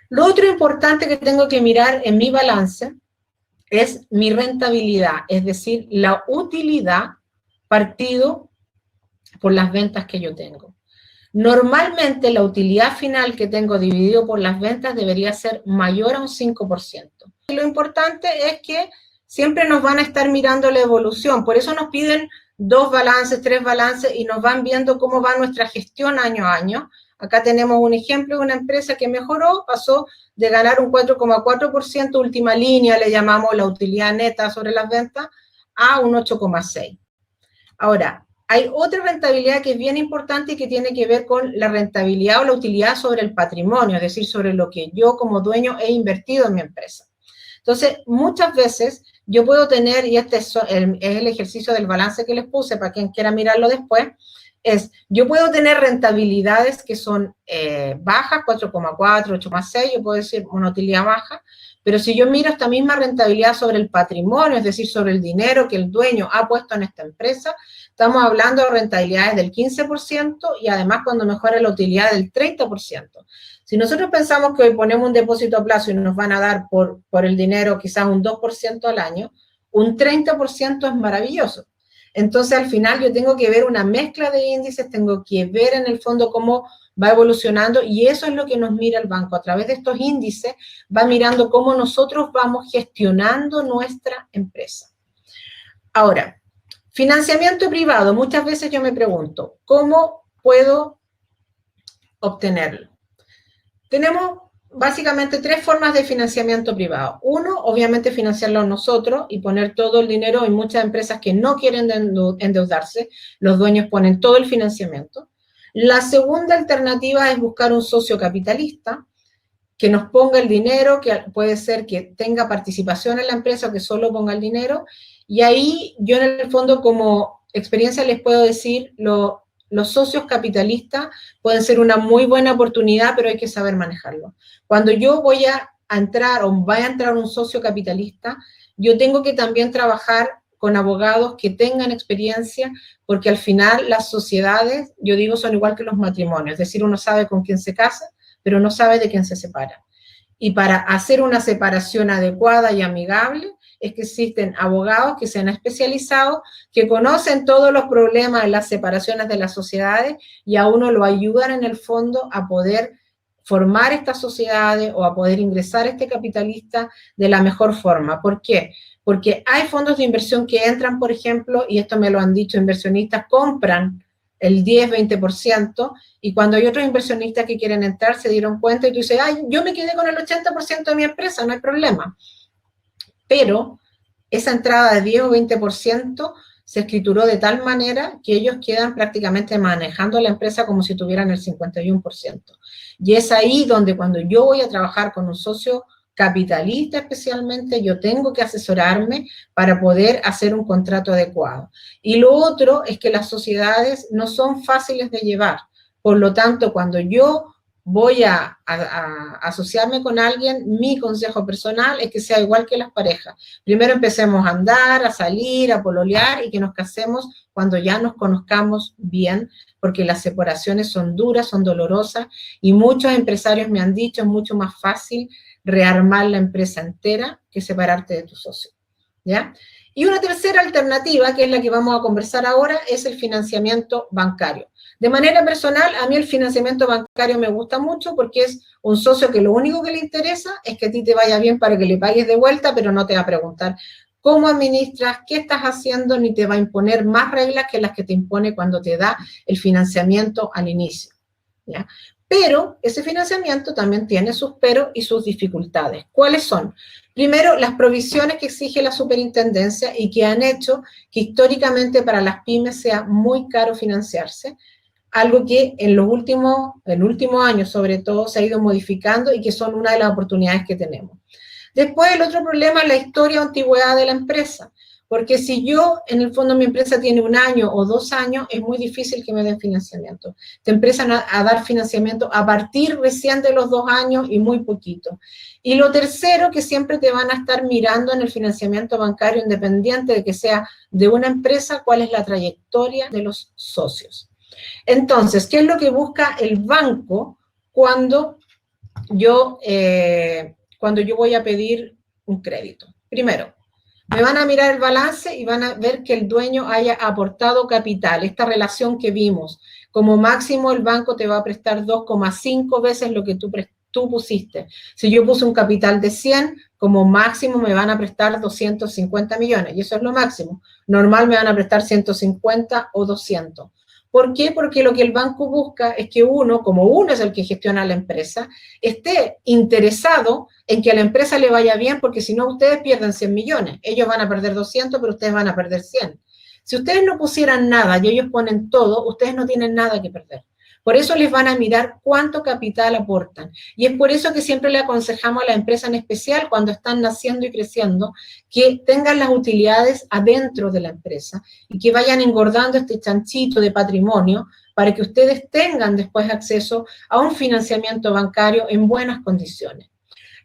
Lo otro importante que tengo que mirar en mi balance es mi rentabilidad, es decir, la utilidad partido por las ventas que yo tengo. Normalmente la utilidad final que tengo dividido por las ventas debería ser mayor a un 5%. Y lo importante es que siempre nos van a estar mirando la evolución, por eso nos piden 2 balances, 3 balances y nos van viendo cómo va nuestra gestión año a año. Acá tenemos un ejemplo de una empresa que mejoró, pasó de ganar un 4,4%, última línea, le llamamos la utilidad neta sobre las ventas, a un 8,6%. Ahora, hay otra rentabilidad que es bien importante y que tiene que ver con la rentabilidad o la utilidad sobre el patrimonio, es decir, sobre lo que yo como dueño he invertido en mi empresa. Entonces, muchas veces yo puedo tener, y este es el ejercicio del balance que les puse para quien quiera mirarlo después, yo puedo tener rentabilidades que son bajas, 4,4, 8,6, yo puedo decir una utilidad baja, pero si yo miro esta misma rentabilidad sobre el patrimonio, es decir, sobre el dinero que el dueño ha puesto en esta empresa, estamos hablando de rentabilidades del 15% y además cuando mejora la utilidad del 30%. Si nosotros pensamos que hoy ponemos un depósito a plazo y nos van a dar por el dinero quizás un 2% al año, un 30% es maravilloso. Entonces, al final yo tengo que ver una mezcla de índices, tengo que ver en el fondo cómo va evolucionando y eso es lo que nos mira el banco. A través de estos índices va mirando cómo nosotros vamos gestionando nuestra empresa. Ahora, financiamiento privado. Muchas veces yo me pregunto, ¿cómo puedo obtenerlo? Tenemos básicamente 3 formas de financiamiento privado. Uno, obviamente financiarlo nosotros y poner todo el dinero. Hay muchas empresas que no quieren endeudarse, los dueños ponen todo el financiamiento. La segunda alternativa es buscar un socio capitalista que nos ponga el dinero, que puede ser que tenga participación en la empresa o que solo ponga el dinero. Y ahí yo en el fondo como experiencia les puedo decir, los socios capitalistas pueden ser una muy buena oportunidad, pero hay que saber manejarlo. Cuando yo voy a entrar o vaya a entrar un socio capitalista, yo tengo que también trabajar con abogados que tengan experiencia, porque al final las sociedades, yo digo, son igual que los matrimonios, es decir, uno sabe con quién se casa, pero no sabe de quién se separa. Y para hacer una separación adecuada y amigable, es que existen abogados que se han especializado, que conocen todos los problemas de las separaciones de las sociedades y a uno lo ayudan en el fondo a poder formar estas sociedades o a poder ingresar a este capitalista de la mejor forma. ¿Por qué? Porque hay fondos de inversión que entran, por ejemplo, y esto me lo han dicho inversionistas, compran el 10, 20%, y cuando hay otros inversionistas que quieren entrar se dieron cuenta y tú dices, ay, yo me quedé con el 80% de mi empresa, no hay problema. Pero esa entrada de 10 o 20% se escrituró de tal manera que ellos quedan prácticamente manejando la empresa como si tuvieran el 51%. Y es ahí donde cuando yo voy a trabajar con un socio capitalista especialmente, yo tengo que asesorarme para poder hacer un contrato adecuado. Y lo otro es que las sociedades no son fáciles de llevar. Por lo tanto, cuando yo voy a asociarme con alguien, mi consejo personal es que sea igual que las parejas. Primero empecemos a andar, a salir, a pololear y que nos casemos cuando ya nos conozcamos bien, porque las separaciones son duras, son dolorosas y muchos empresarios me han dicho es mucho más fácil rearmar la empresa entera que separarte de tu socio, ¿ya? Y una tercera alternativa, que es la que vamos a conversar ahora, es el financiamiento bancario. De manera personal, a mí el financiamiento bancario me gusta mucho porque es un socio que lo único que le interesa es que a ti te vaya bien para que le pagues de vuelta, pero no te va a preguntar cómo administras, qué estás haciendo, ni te va a imponer más reglas que las que te impone cuando te da el financiamiento al inicio, ¿ya? Pero ese financiamiento también tiene sus peros y sus dificultades. ¿Cuáles son? Primero, las provisiones que exige la superintendencia y que han hecho que históricamente para las pymes sea muy caro financiarse, algo que en el último año sobre todo se ha ido modificando y que son una de las oportunidades que tenemos. Después, el otro problema es la historia o antigüedad de la empresa, porque si yo, en el fondo, mi empresa tiene 1 año o 2 años, es muy difícil que me den financiamiento. Te empiezan a dar financiamiento a partir recién de los 2 años y muy poquito. Y lo tercero, que siempre te van a estar mirando en el financiamiento bancario, independiente de que sea de una empresa, cuál es la trayectoria de los socios. Entonces, ¿qué es lo que busca el banco cuando yo voy a pedir un crédito? Primero, me van a mirar el balance y van a ver que el dueño haya aportado capital. Esta relación que vimos, como máximo el banco te va a prestar 2,5 veces lo que tú pusiste. Si yo puse un capital de 100, como máximo me van a prestar 250 millones, y eso es lo máximo. Normal me van a prestar 150 o 200. ¿Por qué? Porque lo que el banco busca es que uno, como uno es el que gestiona la empresa, esté interesado en que a la empresa le vaya bien, porque si no ustedes pierden 100 millones. Ellos van a perder 200, pero ustedes van a perder 100. Si ustedes no pusieran nada y ellos ponen todo, ustedes no tienen nada que perder. Por eso les van a mirar cuánto capital aportan. Y es por eso que siempre le aconsejamos a la empresa en especial, cuando están naciendo y creciendo, que tengan las utilidades adentro de la empresa y que vayan engordando este chanchito de patrimonio para que ustedes tengan después acceso a un financiamiento bancario en buenas condiciones.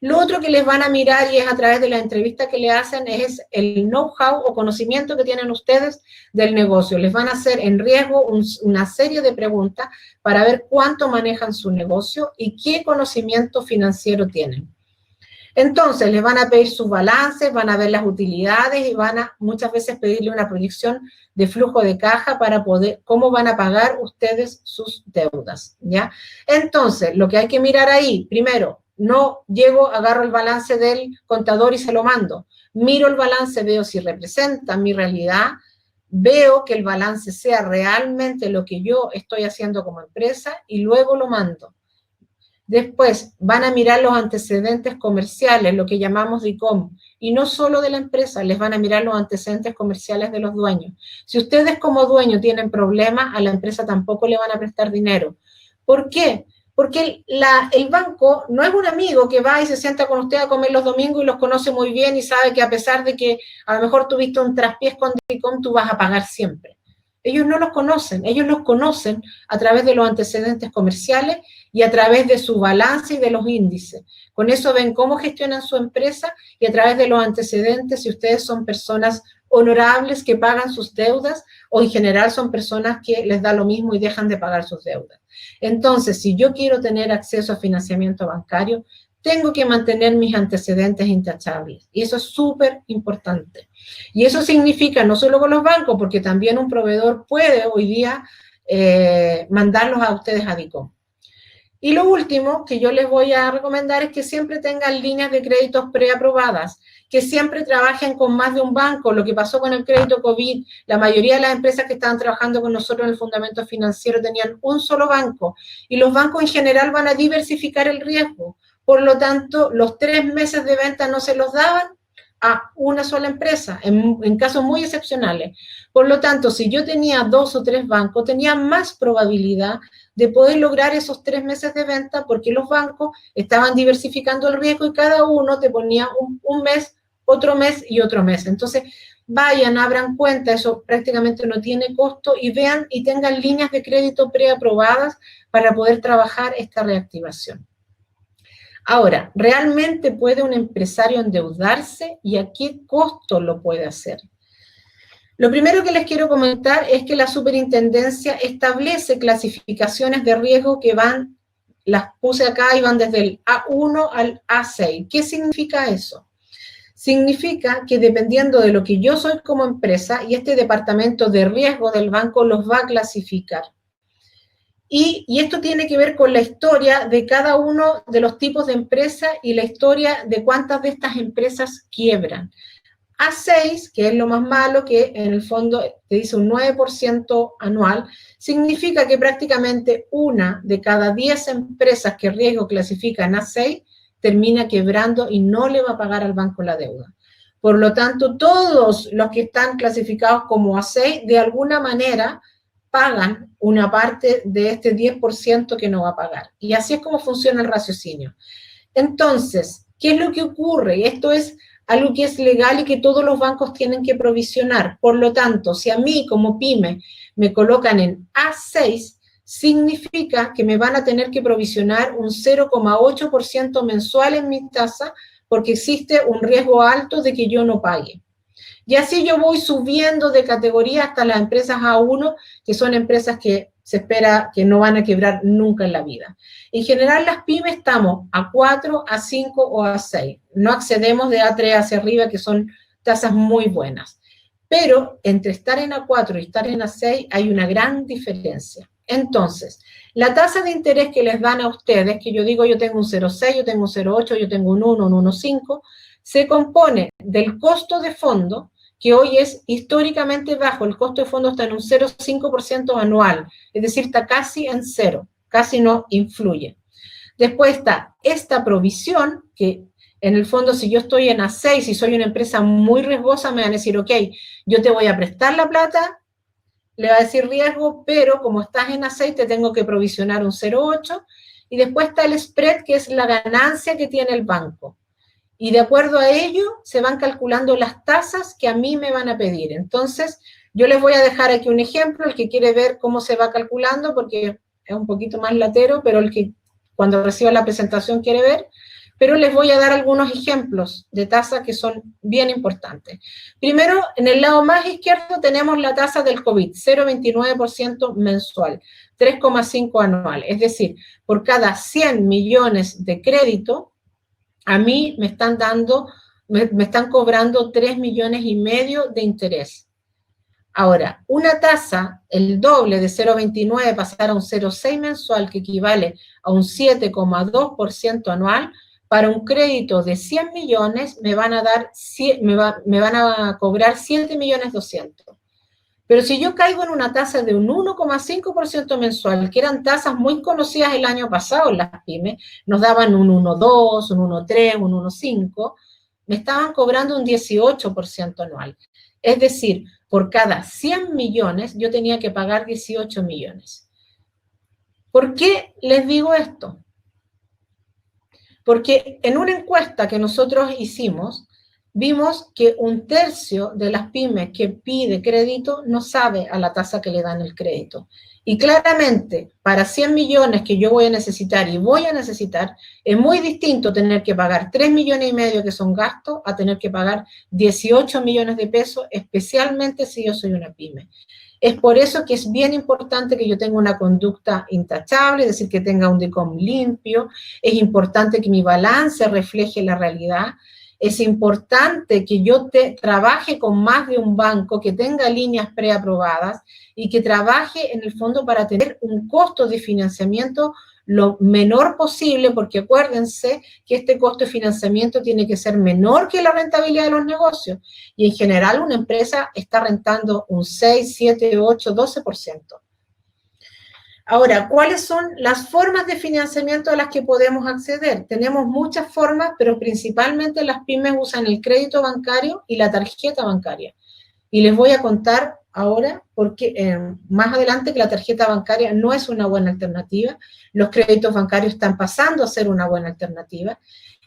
Lo otro que les van a mirar, y es a través de la entrevista que le hacen, es el know-how o conocimiento que tienen ustedes del negocio. Les van a hacer en riesgo una serie de preguntas para ver cuánto manejan su negocio y qué conocimiento financiero tienen. Entonces, les van a pedir sus balances, van a ver las utilidades y van a muchas veces pedirle una proyección de flujo de caja para poder, cómo van a pagar ustedes sus deudas, ¿ya? Entonces, lo que hay que mirar ahí, primero, no llego, agarro el balance del contador y se lo mando. Miro el balance, veo si representa mi realidad, veo que el balance sea realmente lo que yo estoy haciendo como empresa y luego lo mando. Después van a mirar los antecedentes comerciales, lo que llamamos DICOM, y no solo de la empresa, les van a mirar los antecedentes comerciales de los dueños. Si ustedes como dueño tienen problemas, a la empresa tampoco le van a prestar dinero. ¿Por qué? Porque el banco no es un amigo que va y se sienta con usted a comer los domingos y los conoce muy bien y sabe que a pesar de que a lo mejor tuviste un traspiés con DICOM, tú vas a pagar siempre. Ellos no los conocen, ellos los conocen a través de los antecedentes comerciales y a través de su balance y de los índices. Con eso ven cómo gestionan su empresa y a través de los antecedentes si ustedes son personas honorables que pagan sus deudas o en general son personas que les da lo mismo y dejan de pagar sus deudas. Entonces, si yo quiero tener acceso a financiamiento bancario, tengo que mantener mis antecedentes intachables. Y eso es súper importante. Y eso significa, no solo con los bancos, porque también un proveedor puede hoy día mandarlos a ustedes a DICOM. Y lo último que yo les voy a recomendar es que siempre tengan líneas de créditos preaprobadas, que siempre trabajen con más de un banco. Lo que pasó con el crédito COVID, la mayoría de las empresas que estaban trabajando con nosotros en el fundamento financiero tenían un solo banco, y los bancos en general van a diversificar el riesgo. Por lo tanto, los 3 meses de venta no se los daban a una sola empresa, en casos muy excepcionales. Por lo tanto, si yo tenía 2 o 3 bancos, tenía más probabilidad de poder lograr esos 3 meses de venta porque los bancos estaban diversificando el riesgo y cada uno te ponía un mes otro mes y otro mes. Entonces, vayan, abran cuenta, eso prácticamente no tiene costo, y vean y tengan líneas de crédito preaprobadas para poder trabajar esta reactivación. Ahora, ¿realmente puede un empresario endeudarse y a qué costo lo puede hacer? Lo primero que les quiero comentar es que la superintendencia establece clasificaciones de riesgo que van, las puse acá y van desde el A1 al A6. ¿Qué significa eso? Significa que dependiendo de lo que yo soy como empresa, y este departamento de riesgo del banco los va a clasificar. Y esto tiene que ver con la historia de cada uno de los tipos de empresa y la historia de cuántas de estas empresas quiebran. A6, que es lo más malo, que en el fondo te dice un 9% anual, significa que prácticamente una de cada 10 empresas que riesgo clasifica en A6 termina quebrando y no le va a pagar al banco la deuda. Por lo tanto, todos los que están clasificados como A6, de alguna manera, pagan una parte de este 10% que no va a pagar. Y así es como funciona el raciocinio. Entonces, ¿qué es lo que ocurre? Y esto es algo que es legal y que todos los bancos tienen que provisionar. Por lo tanto, si a mí como pyme me colocan en A6, significa que me van a tener que provisionar un 0,8% mensual en mi tasa porque existe un riesgo alto de que yo no pague. Y así yo voy subiendo de categoría hasta las empresas A1, que son empresas que se espera que no van a quebrar nunca en la vida. En general, las pymes estamos A4, A5 o A6. No accedemos de A3 hacia arriba, que son tasas muy buenas. Pero entre estar en A4 y estar en A6 hay una gran diferencia. Entonces, la tasa de interés que les dan a ustedes, que yo digo yo tengo un 0,6, yo tengo un 0,8, yo tengo un 1, un 1,5, se compone del costo de fondo, que hoy es históricamente bajo. El costo de fondo está en un 0,5% anual, es decir, está casi en cero, casi no influye. Después está esta provisión, que en el fondo si yo estoy en A6, si soy una empresa muy riesgosa, me van a decir, ok, yo te voy a prestar la plata, le va a decir riesgo, pero como estás en A6 te tengo que provisionar un 0,8, y después está el spread, que es la ganancia que tiene el banco. Y de acuerdo a ello, se van calculando las tasas que a mí me van a pedir. Entonces, yo les voy a dejar aquí un ejemplo, el que quiere ver cómo se va calculando, porque es un poquito más latero, pero el que cuando reciba la presentación quiere ver. Pero les voy a dar algunos ejemplos de tasas que son bien importantes. Primero, en el lado más izquierdo tenemos la tasa del COVID, 0,29% mensual, 3,5 anual. Es decir, por cada 100 millones de crédito, a mí me están cobrando 3,5 millones de interés. Ahora, una tasa, el doble de 0,29 pasar a un 0,6 mensual, que equivale a un 7,2% anual, para un crédito de 100 millones me van a cobrar 7,2 millones. Pero si yo caigo en una tasa de un 1,5% mensual, que eran tasas muy conocidas el año pasado en las pymes, nos daban un 1,2, un 1,3, un 1,5, me estaban cobrando un 18% anual. Es decir, por cada 100 millones yo tenía que pagar 18 millones. ¿Por qué les digo esto? Porque en una encuesta que nosotros hicimos, vimos que 1/3 de las pymes que pide crédito no sabe a la tasa que le dan el crédito. Y claramente, para 100 millones que yo voy a necesitar y voy a necesitar, es muy distinto tener que pagar 3,5 millones que son gastos a tener que pagar 18 millones de pesos, especialmente si yo soy una pyme. Es por eso que es bien importante que yo tenga una conducta intachable, es decir, que tenga un DICOM limpio. Es importante que mi balance refleje la realidad. Es importante que yo trabaje con más de un banco, que tenga líneas preaprobadas y que trabaje en el fondo para tener un costo de financiamiento lo menor posible, porque acuérdense que este costo de financiamiento tiene que ser menor que la rentabilidad de los negocios. Y en general una empresa está rentando un 6, 7, 8, 12%. Ahora, ¿cuáles son las formas de financiamiento a las que podemos acceder? Tenemos muchas formas, pero principalmente las pymes usan el crédito bancario y la tarjeta bancaria. Y les voy a contar ahora, porque más adelante, que la tarjeta bancaria no es una buena alternativa. Los créditos bancarios están pasando a ser una buena alternativa.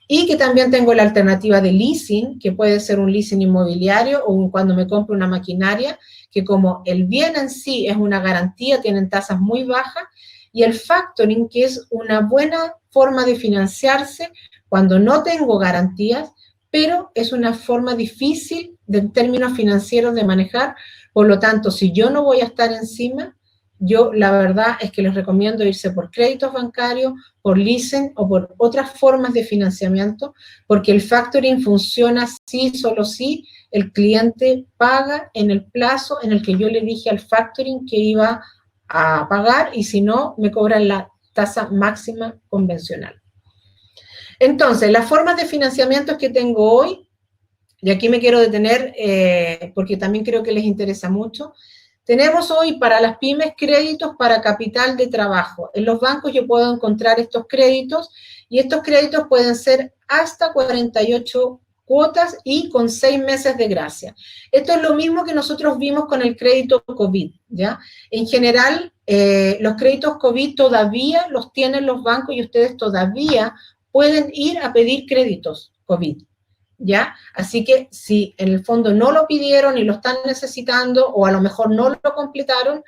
y que también tengo la alternativa de leasing, que puede ser un leasing inmobiliario o cuando me compro una maquinaria, que como el bien en sí es una garantía, tienen tasas muy bajas, y el factoring, que es una buena forma de financiarse cuando no tengo garantías, pero es una forma difícil en términos financieros de manejar. Por lo tanto, si yo no voy a estar encima, yo la verdad es que les recomiendo irse por créditos bancarios, por leasing o por otras formas de financiamiento, porque el factoring funciona sí, solo si el cliente paga en el plazo en el que yo le dije al factoring que iba a pagar, y si no, me cobran la tasa máxima convencional. Entonces, las formas de financiamiento que tengo hoy, y aquí me quiero detener porque también creo que les interesa mucho. Tenemos hoy para las pymes créditos para capital de trabajo. En los bancos yo puedo encontrar estos créditos, y estos créditos pueden ser hasta 48 cuotas y con 6 meses de gracia. Esto es lo mismo que nosotros vimos con el crédito COVID, ¿ya? En general, los créditos COVID todavía los tienen los bancos y ustedes todavía pueden ir a pedir créditos COVID, ¿ya? Así que si en el fondo no lo pidieron y lo están necesitando, o a lo mejor no lo completaron,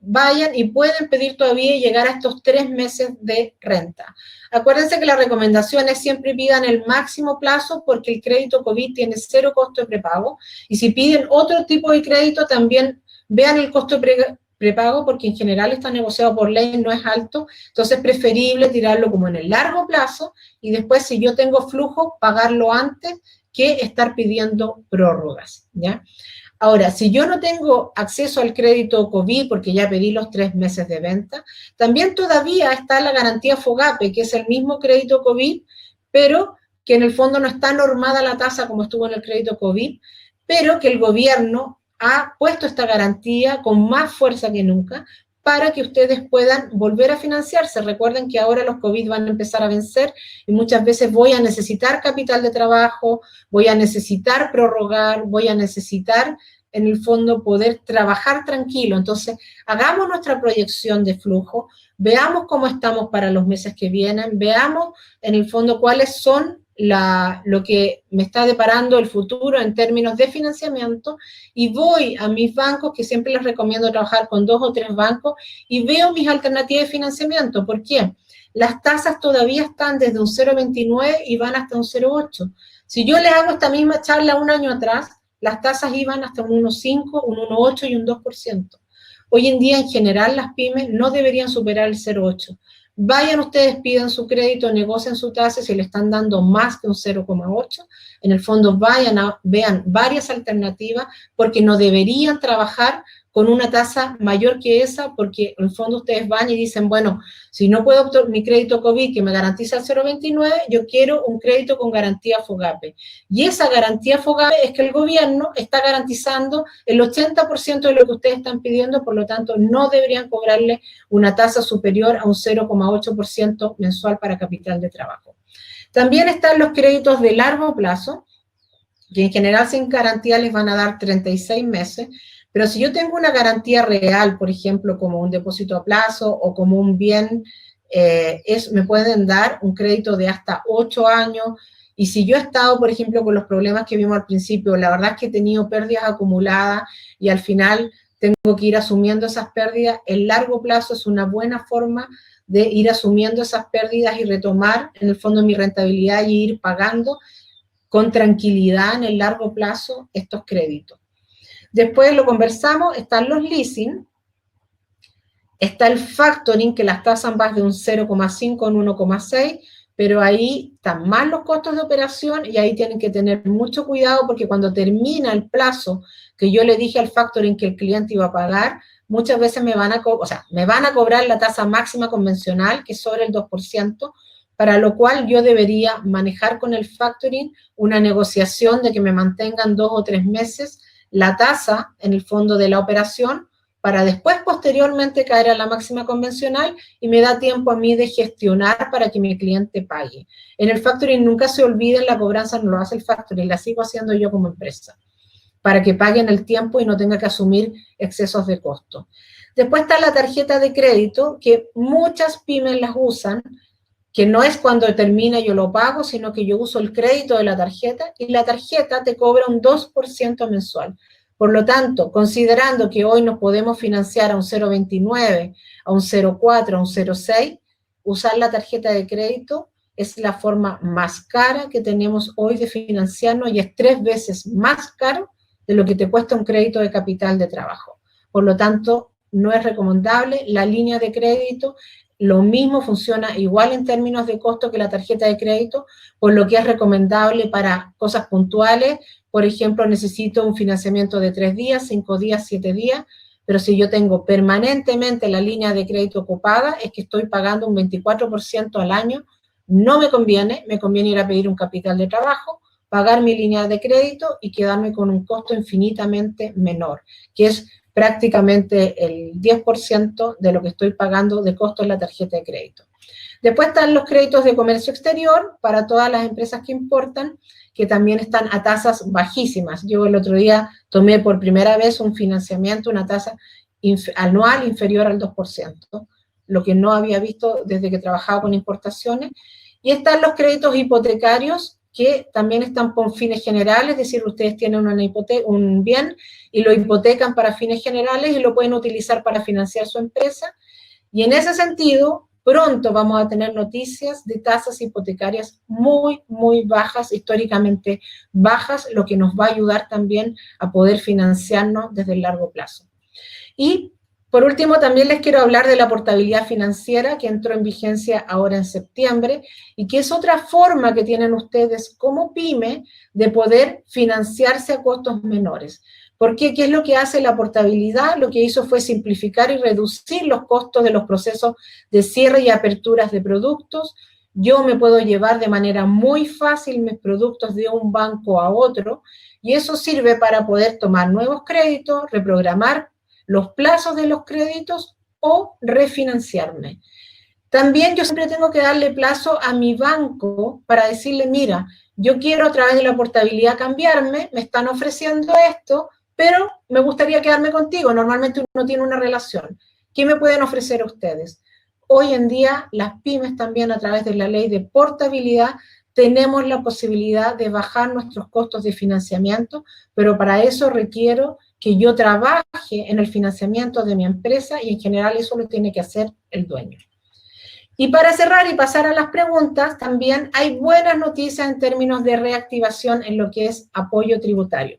vayan y pueden pedir todavía y llegar a estos 3 meses de renta. Acuérdense que la recomendación es siempre pidan el máximo plazo, porque el crédito COVID tiene 0 costo de prepago, y si piden otro tipo de crédito también vean el costo de prepago, porque en general está negociado por ley, no es alto, entonces es preferible tirarlo como en el largo plazo, y después si yo tengo flujo, pagarlo antes que estar pidiendo prórrogas, ¿ya? Ahora, si yo no tengo acceso al crédito COVID porque ya pedí los 3 meses de venta, también todavía está la garantía FOGAPE, que es el mismo crédito COVID, pero que en el fondo no está normada la tasa como estuvo en el crédito COVID, pero que el gobierno ha puesto esta garantía con más fuerza que nunca para que ustedes puedan volver a financiarse. Recuerden que ahora los COVID van a empezar a vencer y muchas veces voy a necesitar capital de trabajo, voy a necesitar prorrogar, voy a necesitar, en el fondo, poder trabajar tranquilo. Entonces, hagamos nuestra proyección de flujo, veamos cómo estamos para los meses que vienen, veamos, en el fondo, cuáles son lo que me está deparando el futuro en términos de financiamiento, y voy a mis bancos, que siempre les recomiendo trabajar con 2 o 3 bancos, y veo mis alternativas de financiamiento. ¿Por qué? Las tasas todavía están desde un 0,29 y van hasta un 0,8. Si yo le hago esta misma charla un año atrás, las tasas iban hasta un 1,5, un 1,8 y un 2%. Hoy en día, en general, las pymes no deberían superar el 0,8. Vayan ustedes, pidan su crédito, negocien su tasa, si le están dando más que un 0,8, en el fondo vean varias alternativas, porque no deberían trabajar con una tasa mayor que esa, porque en el fondo ustedes van y dicen, bueno, si no puedo obtener mi crédito COVID que me garantiza el 0,29, yo quiero un crédito con garantía FOGAPE. Y esa garantía FOGAPE es que el gobierno está garantizando el 80% de lo que ustedes están pidiendo, por lo tanto, no deberían cobrarle una tasa superior a un 0,8% mensual para capital de trabajo. También están los créditos de largo plazo, que en general sin garantía les van a dar 36 meses, pero si yo tengo una garantía real, por ejemplo, como un depósito a plazo o como un bien, me pueden dar un crédito de hasta 8 años, y si yo he estado, por ejemplo, con los problemas que vimos al principio, la verdad es que he tenido pérdidas acumuladas y al final tengo que ir asumiendo esas pérdidas, el largo plazo es una buena forma de ir asumiendo esas pérdidas y retomar, en el fondo, mi rentabilidad y ir pagando con tranquilidad en el largo plazo estos créditos. Después lo conversamos, están los leasing, está el factoring, que las tasas van de un 0,5 en 1,6, pero ahí están más los costos de operación y ahí tienen que tener mucho cuidado, porque cuando termina el plazo que yo le dije al factoring que el cliente iba a pagar, muchas veces me van a cobrar la tasa máxima convencional, que es sobre el 2%, para lo cual yo debería manejar con el factoring una negociación de que me mantengan 2 o 3 meses la tasa, en el fondo, de la operación, para después, posteriormente, caer a la máxima convencional, y me da tiempo a mí de gestionar para que mi cliente pague. En el factoring nunca se olviden, la cobranza no lo hace el factoring, la sigo haciendo yo como empresa, para que paguen el tiempo y no tenga que asumir excesos de costo. Después está la tarjeta de crédito, que muchas pymes las usan, que no es cuando termina yo lo pago, sino que yo uso el crédito de la tarjeta y la tarjeta te cobra un 2% mensual. Por lo tanto, considerando que hoy nos podemos financiar a un 0,29, a un 0,4, a un 0,6, usar la tarjeta de crédito es la forma más cara que tenemos hoy de financiarnos y es 3 veces más caro de lo que te cuesta un crédito de capital de trabajo. Por lo tanto, no es recomendable. La línea de crédito, lo mismo, funciona igual en términos de costo que la tarjeta de crédito, por lo que es recomendable para cosas puntuales. Por ejemplo, necesito un financiamiento de 3 días, 5 días, 7 días, pero si yo tengo permanentemente la línea de crédito ocupada, es que estoy pagando un 24% al año. No me conviene ir a pedir un capital de trabajo, pagar mi línea de crédito y quedarme con un costo infinitamente menor, que es prácticamente el 10% de lo que estoy pagando de costo en la tarjeta de crédito. Después están los créditos de comercio exterior para todas las empresas que importan, que también están a tasas bajísimas. Yo el otro día tomé por primera vez un financiamiento, una tasa anual inferior al 2%, lo que no había visto desde que trabajaba con importaciones. Y están los créditos hipotecarios, que también están con fines generales, es decir, ustedes tienen un bien y lo hipotecan para fines generales y lo pueden utilizar para financiar su empresa. Y en ese sentido, pronto vamos a tener noticias de tasas hipotecarias muy, muy bajas, históricamente bajas, lo que nos va a ayudar también a poder financiarnos desde el largo plazo. Y por último, también les quiero hablar de la portabilidad financiera que entró en vigencia ahora en septiembre y que es otra forma que tienen ustedes como pyme de poder financiarse a costos menores. ¿Por qué? ¿Qué es lo que hace la portabilidad? Lo que hizo fue simplificar y reducir los costos de los procesos de cierre y aperturas de productos. Yo me puedo llevar de manera muy fácil mis productos de un banco a otro y eso sirve para poder tomar nuevos créditos, reprogramar los plazos de los créditos o refinanciarme. También yo siempre tengo que darle plazo a mi banco para decirle, mira, yo quiero a través de la portabilidad cambiarme, me están ofreciendo esto, pero me gustaría quedarme contigo. Normalmente uno tiene una relación. ¿Qué me pueden ofrecer ustedes? Hoy en día las pymes también a través de la ley de portabilidad tenemos la posibilidad de bajar nuestros costos de financiamiento, pero para eso requiero que yo trabaje en el financiamiento de mi empresa y en general eso lo tiene que hacer el dueño. Y para cerrar y pasar a las preguntas, también hay buenas noticias en términos de reactivación en lo que es apoyo tributario.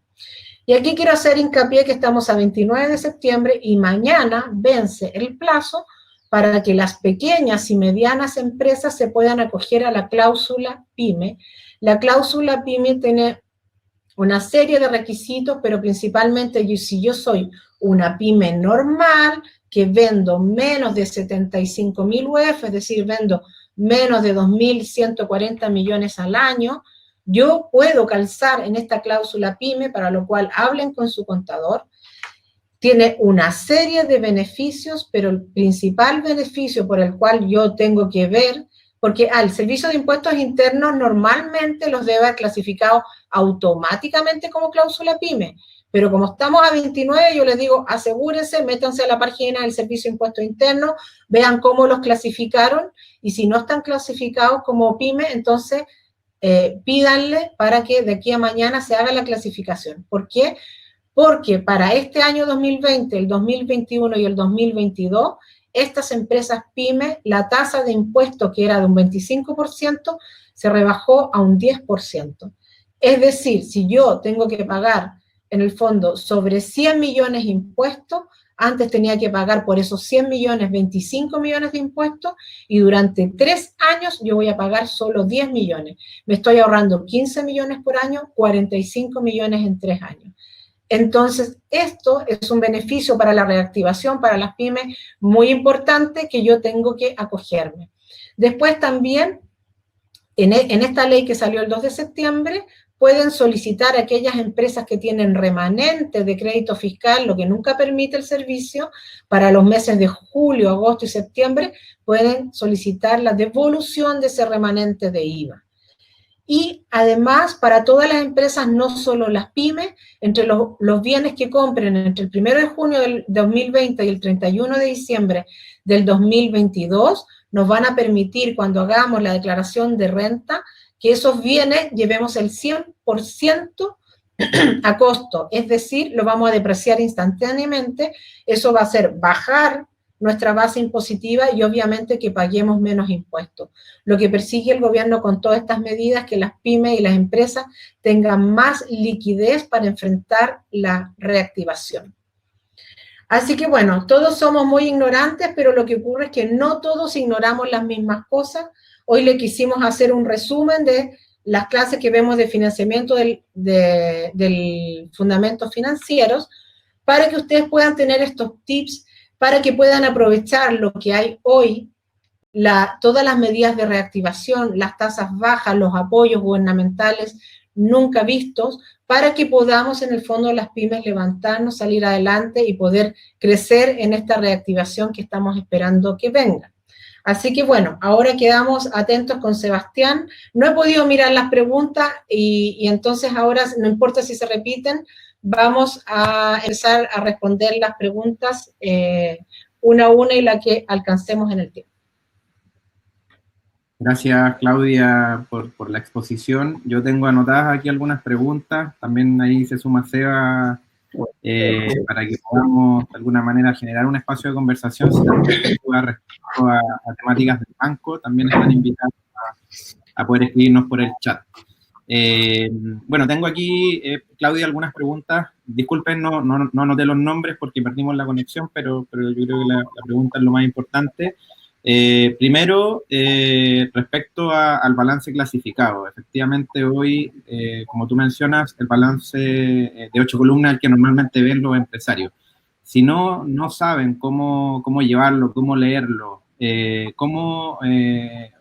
Y aquí quiero hacer hincapié que estamos a 29 de septiembre y mañana vence el plazo para que las pequeñas y medianas empresas se puedan acoger a la cláusula PYME. La cláusula PYME tiene una serie de requisitos, pero principalmente si yo soy una pyme normal, que vendo menos de 75.000 UF, es decir, vendo menos de 2.140 millones al año, yo puedo calzar en esta cláusula PYME, para lo cual hablen con su contador. Tiene una serie de beneficios, pero el principal beneficio por el cual yo tengo que ver, porque el Servicio de Impuestos Internos normalmente los debe haber clasificado automáticamente como cláusula PYME, pero como estamos a 29, yo les digo, asegúrense, métanse a la página del Servicio de Impuestos Internos, vean cómo los clasificaron, y si no están clasificados como PYME, entonces pídanle para que de aquí a mañana se haga la clasificación. ¿Por qué? Porque para este año 2020, el 2021 y el 2022, estas empresas PYME, la tasa de impuesto que era de un 25%, se rebajó a un 10%. Es decir, si yo tengo que pagar en el fondo sobre 100 millones de impuestos, antes tenía que pagar por esos 100 millones 25 millones de impuestos y durante 3 años yo voy a pagar solo 10 millones. Me estoy ahorrando 15 millones por año, 45 millones en 3 años. Entonces, esto es un beneficio para la reactivación, para las pymes, muy importante que yo tengo que acogerme. Después también, en esta ley que salió el 2 de septiembre, pueden solicitar a aquellas empresas que tienen remanente de crédito fiscal, lo que nunca permite el servicio, para los meses de julio, agosto y septiembre, pueden solicitar la devolución de ese remanente de IVA. Y además, para todas las empresas, no solo las pymes, entre los bienes que compren entre el 1 de junio del 2020 y el 31 de diciembre del 2022, nos van a permitir, cuando hagamos la declaración de renta, que esos bienes llevemos el 100% a costo, es decir, lo vamos a depreciar instantáneamente. Eso va a hacer bajar nuestra base impositiva y obviamente que paguemos menos impuestos. Lo que persigue el gobierno con todas estas medidas es que las pymes y las empresas tengan más liquidez para enfrentar la reactivación. Así que bueno, todos somos muy ignorantes, pero lo que ocurre es que no todos ignoramos las mismas cosas. Hoy le quisimos hacer un resumen de las clases que vemos de financiamiento del fundamentos financieros, para que ustedes puedan tener estos tips, para que puedan aprovechar lo que hay hoy, todas las medidas de reactivación, las tasas bajas, los apoyos gubernamentales nunca vistos, para que podamos en el fondo de las pymes levantarnos, salir adelante y poder crecer en esta reactivación que estamos esperando que venga. Así que bueno, ahora quedamos atentos con Sebastián. No he podido mirar las preguntas y entonces ahora, no importa si se repiten, vamos a empezar a responder las preguntas una a una y la que alcancemos en el tiempo. Gracias, Claudia, por la exposición. Yo tengo anotadas aquí algunas preguntas. También ahí se suma Seba para que podamos de alguna manera generar un espacio de conversación. Si también respecto a temáticas del banco, también están invitados a poder escribirnos por el chat. Bueno, tengo aquí, Claudia, algunas preguntas. Disculpen, no anoté los nombres porque perdimos la conexión, pero yo creo que la pregunta es lo más importante. Primero, respecto al balance clasificado. Efectivamente, hoy, como tú mencionas, el balance de 8 columnas, el que normalmente ven los empresarios. Si no saben cómo llevarlo, cómo leerlo,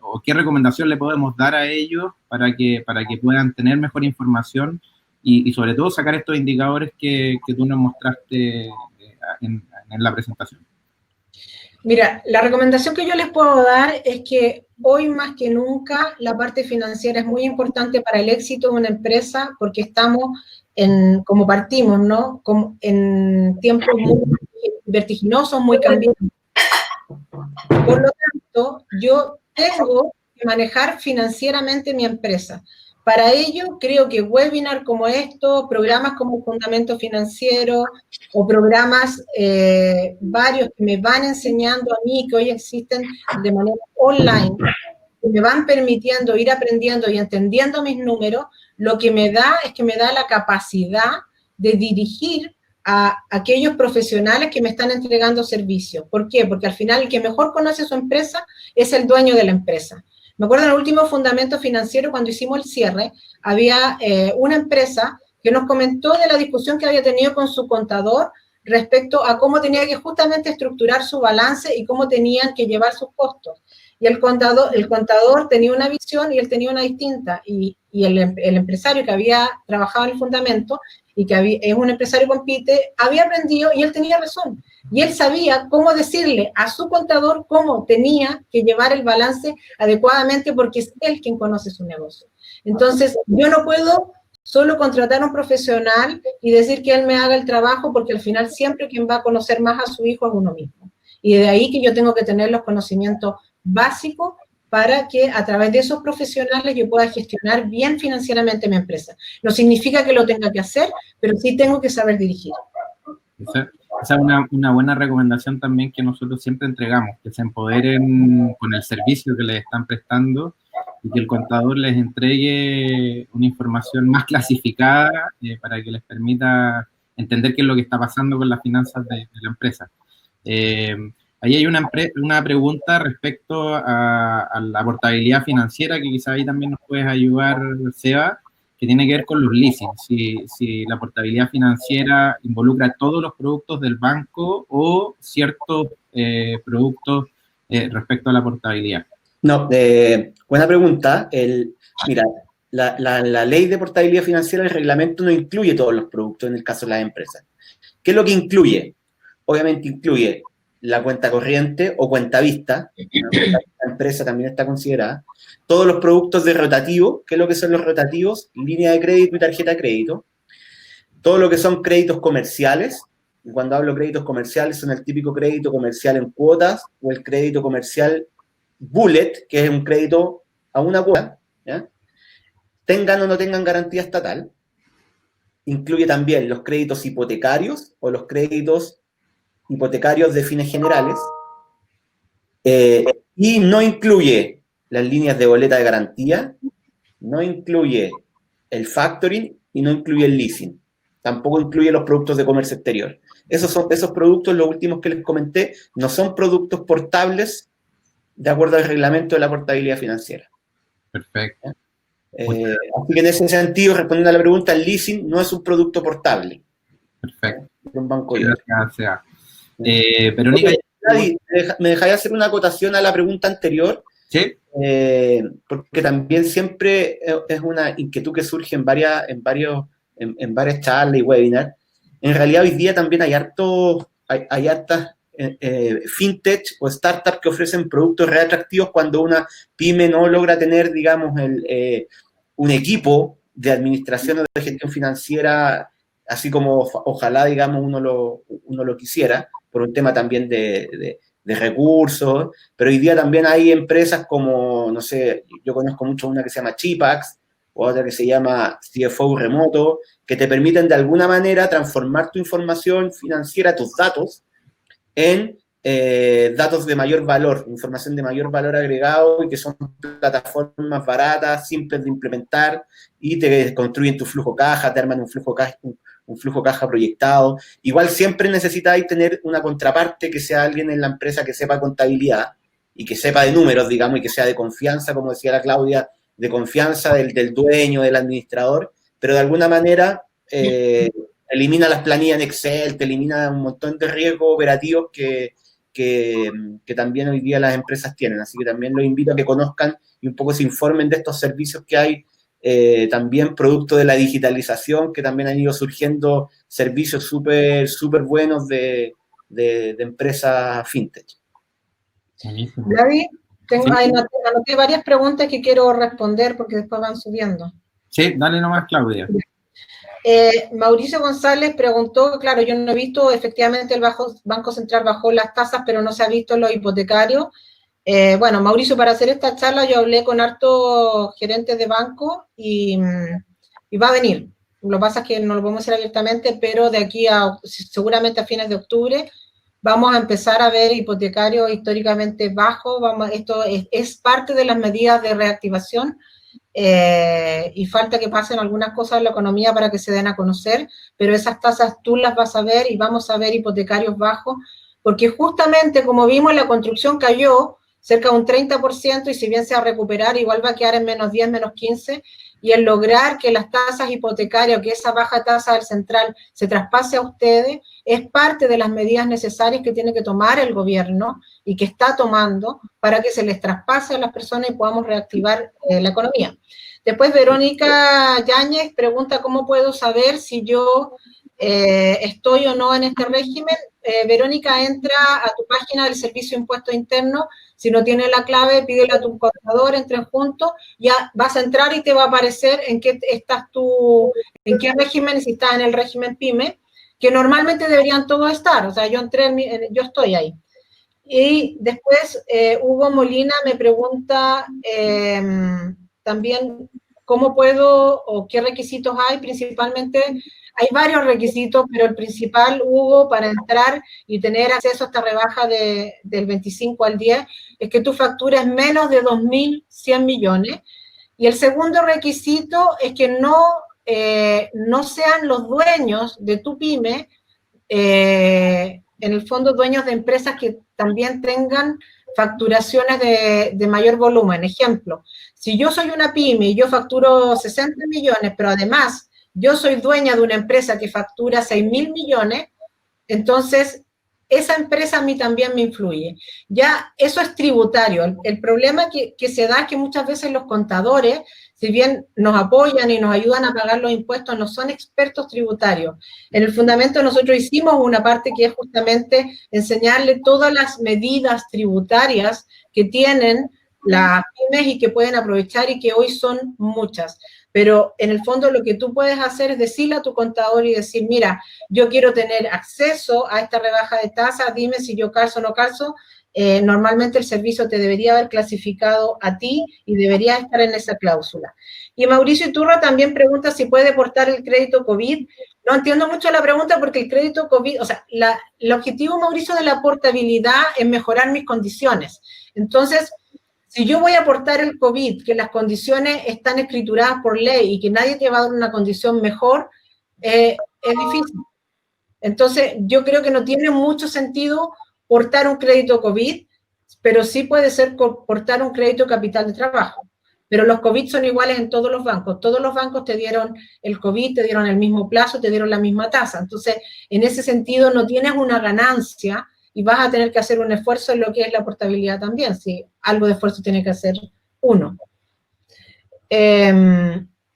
o qué recomendación le podemos dar a ellos para que puedan tener mejor información y sobre todo sacar estos indicadores que tú nos mostraste en la presentación. Mira, la recomendación que yo les puedo dar es que hoy más que nunca la parte financiera es muy importante para el éxito de una empresa, porque estamos como partimos, ¿no? En tiempos muy vertiginosos, muy cambiantes. Por lo tanto, yo tengo que manejar financieramente mi empresa. Para ello, creo que webinar como estos, programas como Fundamento Financiero o programas varios que me van enseñando a mí, que hoy existen de manera online, que me van permitiendo ir aprendiendo y entendiendo mis números, lo que me da es que me da la capacidad de dirigir a aquellos profesionales que me están entregando servicios. ¿Por qué? Porque al final el que mejor conoce su empresa es el dueño de la empresa. Me acuerdo en el último Fundamento Financiero, cuando hicimos el cierre, había una empresa que nos comentó de la discusión que había tenido con su contador respecto a cómo tenía que justamente estructurar su balance y cómo tenían que llevar sus costos. Y el contador tenía una visión y él tenía una distinta. Y el empresario que había trabajado en el fundamento y que es un empresario con PITE, había aprendido y él tenía razón. Y él sabía cómo decirle a su contador cómo tenía que llevar el balance adecuadamente, porque es él quien conoce su negocio. Entonces, yo no puedo solo contratar a un profesional y decir que él me haga el trabajo, porque al final siempre quien va a conocer más a su hijo es uno mismo. Y de ahí que yo tengo que tener los conocimientos básicos para que a través de esos profesionales yo pueda gestionar bien financieramente mi empresa. No significa que lo tenga que hacer, pero sí tengo que saber dirigir. Esa es una buena recomendación también que nosotros siempre entregamos, que se empoderen con el servicio que les están prestando y que el contador les entregue una información más clasificada para que les permita entender qué es lo que está pasando con las finanzas de la empresa. Ahí hay una pregunta respecto a la portabilidad financiera, que quizá ahí también nos puedes ayudar, Seba, que tiene que ver con los leasing. Si la portabilidad financiera involucra todos los productos del banco o ciertos productos respecto a la portabilidad. No, buena pregunta. Mira, la ley de portabilidad financiera, el reglamento no incluye todos los productos en el caso de las empresas. ¿Qué es lo que incluye? Obviamente incluye la cuenta corriente o cuenta vista, la empresa también está considerada, todos los productos de rotativo. ¿Qué es lo que son los rotativos? Línea de crédito y tarjeta de crédito. Todo lo que son créditos comerciales. Y cuando hablo de créditos comerciales, son el típico crédito comercial en cuotas o el crédito comercial bullet, que es un crédito a una cuota, ¿ya? Tengan o no tengan garantía estatal. Incluye también los créditos hipotecarios o los créditos hipotecarios de fines generales, y no incluye las líneas de boleta de garantía, no incluye el factoring y no incluye el leasing. Tampoco incluye los productos de comercio exterior. Esos productos, los últimos que les comenté, no son productos portables de acuerdo al reglamento de la portabilidad financiera. Perfecto. Así que en ese sentido, respondiendo a la pregunta, el leasing no es un producto portable. Perfecto. Un banco Gracias. Verónica. ¿Me dejáis hacer una acotación a la pregunta anterior? Sí. Porque también siempre es una inquietud que surge en varias charlas y webinars. En realidad hoy día también hay hartas fintech o startups que ofrecen productos re atractivos cuando una pyme no logra tener, digamos, un equipo de administración o de gestión financiera, así como ojalá, digamos, uno lo quisiera, por un tema también de recursos, pero hoy día también hay empresas como, no sé, yo conozco mucho una que se llama Chipax, o otra que se llama CFO remoto, que te permiten de alguna manera transformar tu información financiera, tus datos, en datos de mayor valor, información de mayor valor agregado, y que son plataformas baratas, simples de implementar, y te construyen tu flujo caja, te arman un flujo caja proyectado. Igual siempre necesitáis tener una contraparte que sea alguien en la empresa que sepa contabilidad y que sepa de números, digamos, y que sea de confianza, como decía la Claudia, de confianza del dueño, del administrador, pero de alguna manera elimina las planillas en Excel, te elimina un montón de riesgos operativos que también hoy día las empresas tienen. Así que también los invito a que conozcan y un poco se informen de estos servicios que hay, también producto de la digitalización, que también han ido surgiendo servicios súper buenos de empresas fintech. David, anoté varias preguntas que quiero responder porque después van subiendo. Sí, dale nomás, Claudia. Mauricio González preguntó, claro, yo no he visto, efectivamente el Banco Central bajó las tasas, pero no se ha visto los hipotecarios. Bueno, Mauricio, para hacer esta charla yo hablé con hartos gerentes de banco y va a venir. Lo que pasa es que no lo podemos hacer abiertamente, pero de aquí seguramente a fines de octubre vamos a empezar a ver hipotecarios históricamente bajos. Esto es parte de las medidas de reactivación. Y falta que pasen algunas cosas en la economía para que se den a conocer, pero esas tasas tú las vas a ver y vamos a ver hipotecarios bajos, porque justamente como vimos la construcción cayó cerca de un 30% y si bien se va a recuperar igual va a quedar en menos 10, menos 15, y el lograr que las tasas hipotecarias o que esa baja tasa del central se traspase a ustedes es parte de las medidas necesarias que tiene que tomar el gobierno y que está tomando para que se les traspase a las personas y podamos reactivar la economía. Después Verónica Yáñez pregunta cómo puedo saber si yo estoy o no en este régimen. Verónica, entra a tu página del Servicio de Impuestos Internos, si no tienes la clave, pídele a tu contador, entren juntos, ya vas a entrar y te va a aparecer en qué estás tú, en qué régimen, si estás en el régimen PYME, que normalmente deberían todos estar, o sea, yo yo estoy ahí. Y después Hugo Molina me pregunta también cómo puedo o qué requisitos hay, principalmente hay varios requisitos, pero el principal, Hugo, para entrar y tener acceso a esta rebaja del 25 al 10, es que tu factura es menos de 2.100 millones. Y el segundo requisito es que no sean los dueños de tu pyme, en el fondo dueños de empresas que también tengan facturaciones de mayor volumen. Ejemplo, si yo soy una pyme y yo facturo 60 millones, pero además yo soy dueña de una empresa que factura 6.000 millones, entonces esa empresa a mí también me influye. Ya eso es tributario. El problema que se da es que muchas veces los contadores, si bien nos apoyan y nos ayudan a pagar los impuestos, no son expertos tributarios. En el fundamento nosotros hicimos una parte que es justamente enseñarle todas las medidas tributarias que tienen las pymes y que pueden aprovechar y que hoy son muchas. Pero en el fondo lo que tú puedes hacer es decirle a tu contador y decir, mira, yo quiero tener acceso a esta rebaja de tasa, dime si yo calzo o no calzo, normalmente el servicio te debería haber clasificado a ti y debería estar en esa cláusula. Y Mauricio Iturra también pregunta si puede portar el crédito COVID. No entiendo mucho la pregunta porque el crédito COVID, o sea, el objetivo, Mauricio, de la portabilidad es mejorar mis condiciones. Entonces, si yo voy a aportar el COVID, que las condiciones están escrituradas por ley y que nadie te va a dar una condición mejor, es difícil. Entonces, yo creo que no tiene mucho sentido portar un crédito COVID, pero sí puede ser portar un crédito capital de trabajo. Pero los COVID son iguales en todos los bancos. Todos los bancos te dieron el COVID, te dieron el mismo plazo, te dieron la misma tasa. Entonces, en ese sentido, no tienes una ganancia y vas a tener que hacer un esfuerzo en lo que es la portabilidad también, si algo de esfuerzo tiene que hacer uno.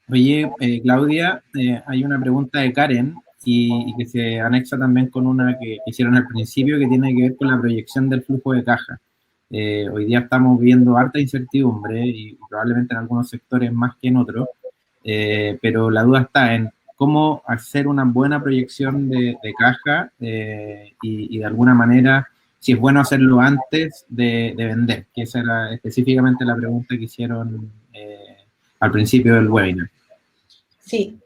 Oye, Claudia, hay una pregunta de Karen y que se anexa también con una que hicieron al principio que tiene que ver con la proyección del flujo de caja. Hoy día estamos viendo harta incertidumbre y probablemente en algunos sectores más que en otros, pero la duda está en cómo hacer una buena proyección de caja y de alguna manera si es bueno hacerlo antes de vender, que esa era específicamente la pregunta que hicieron al principio del webinar. Sí,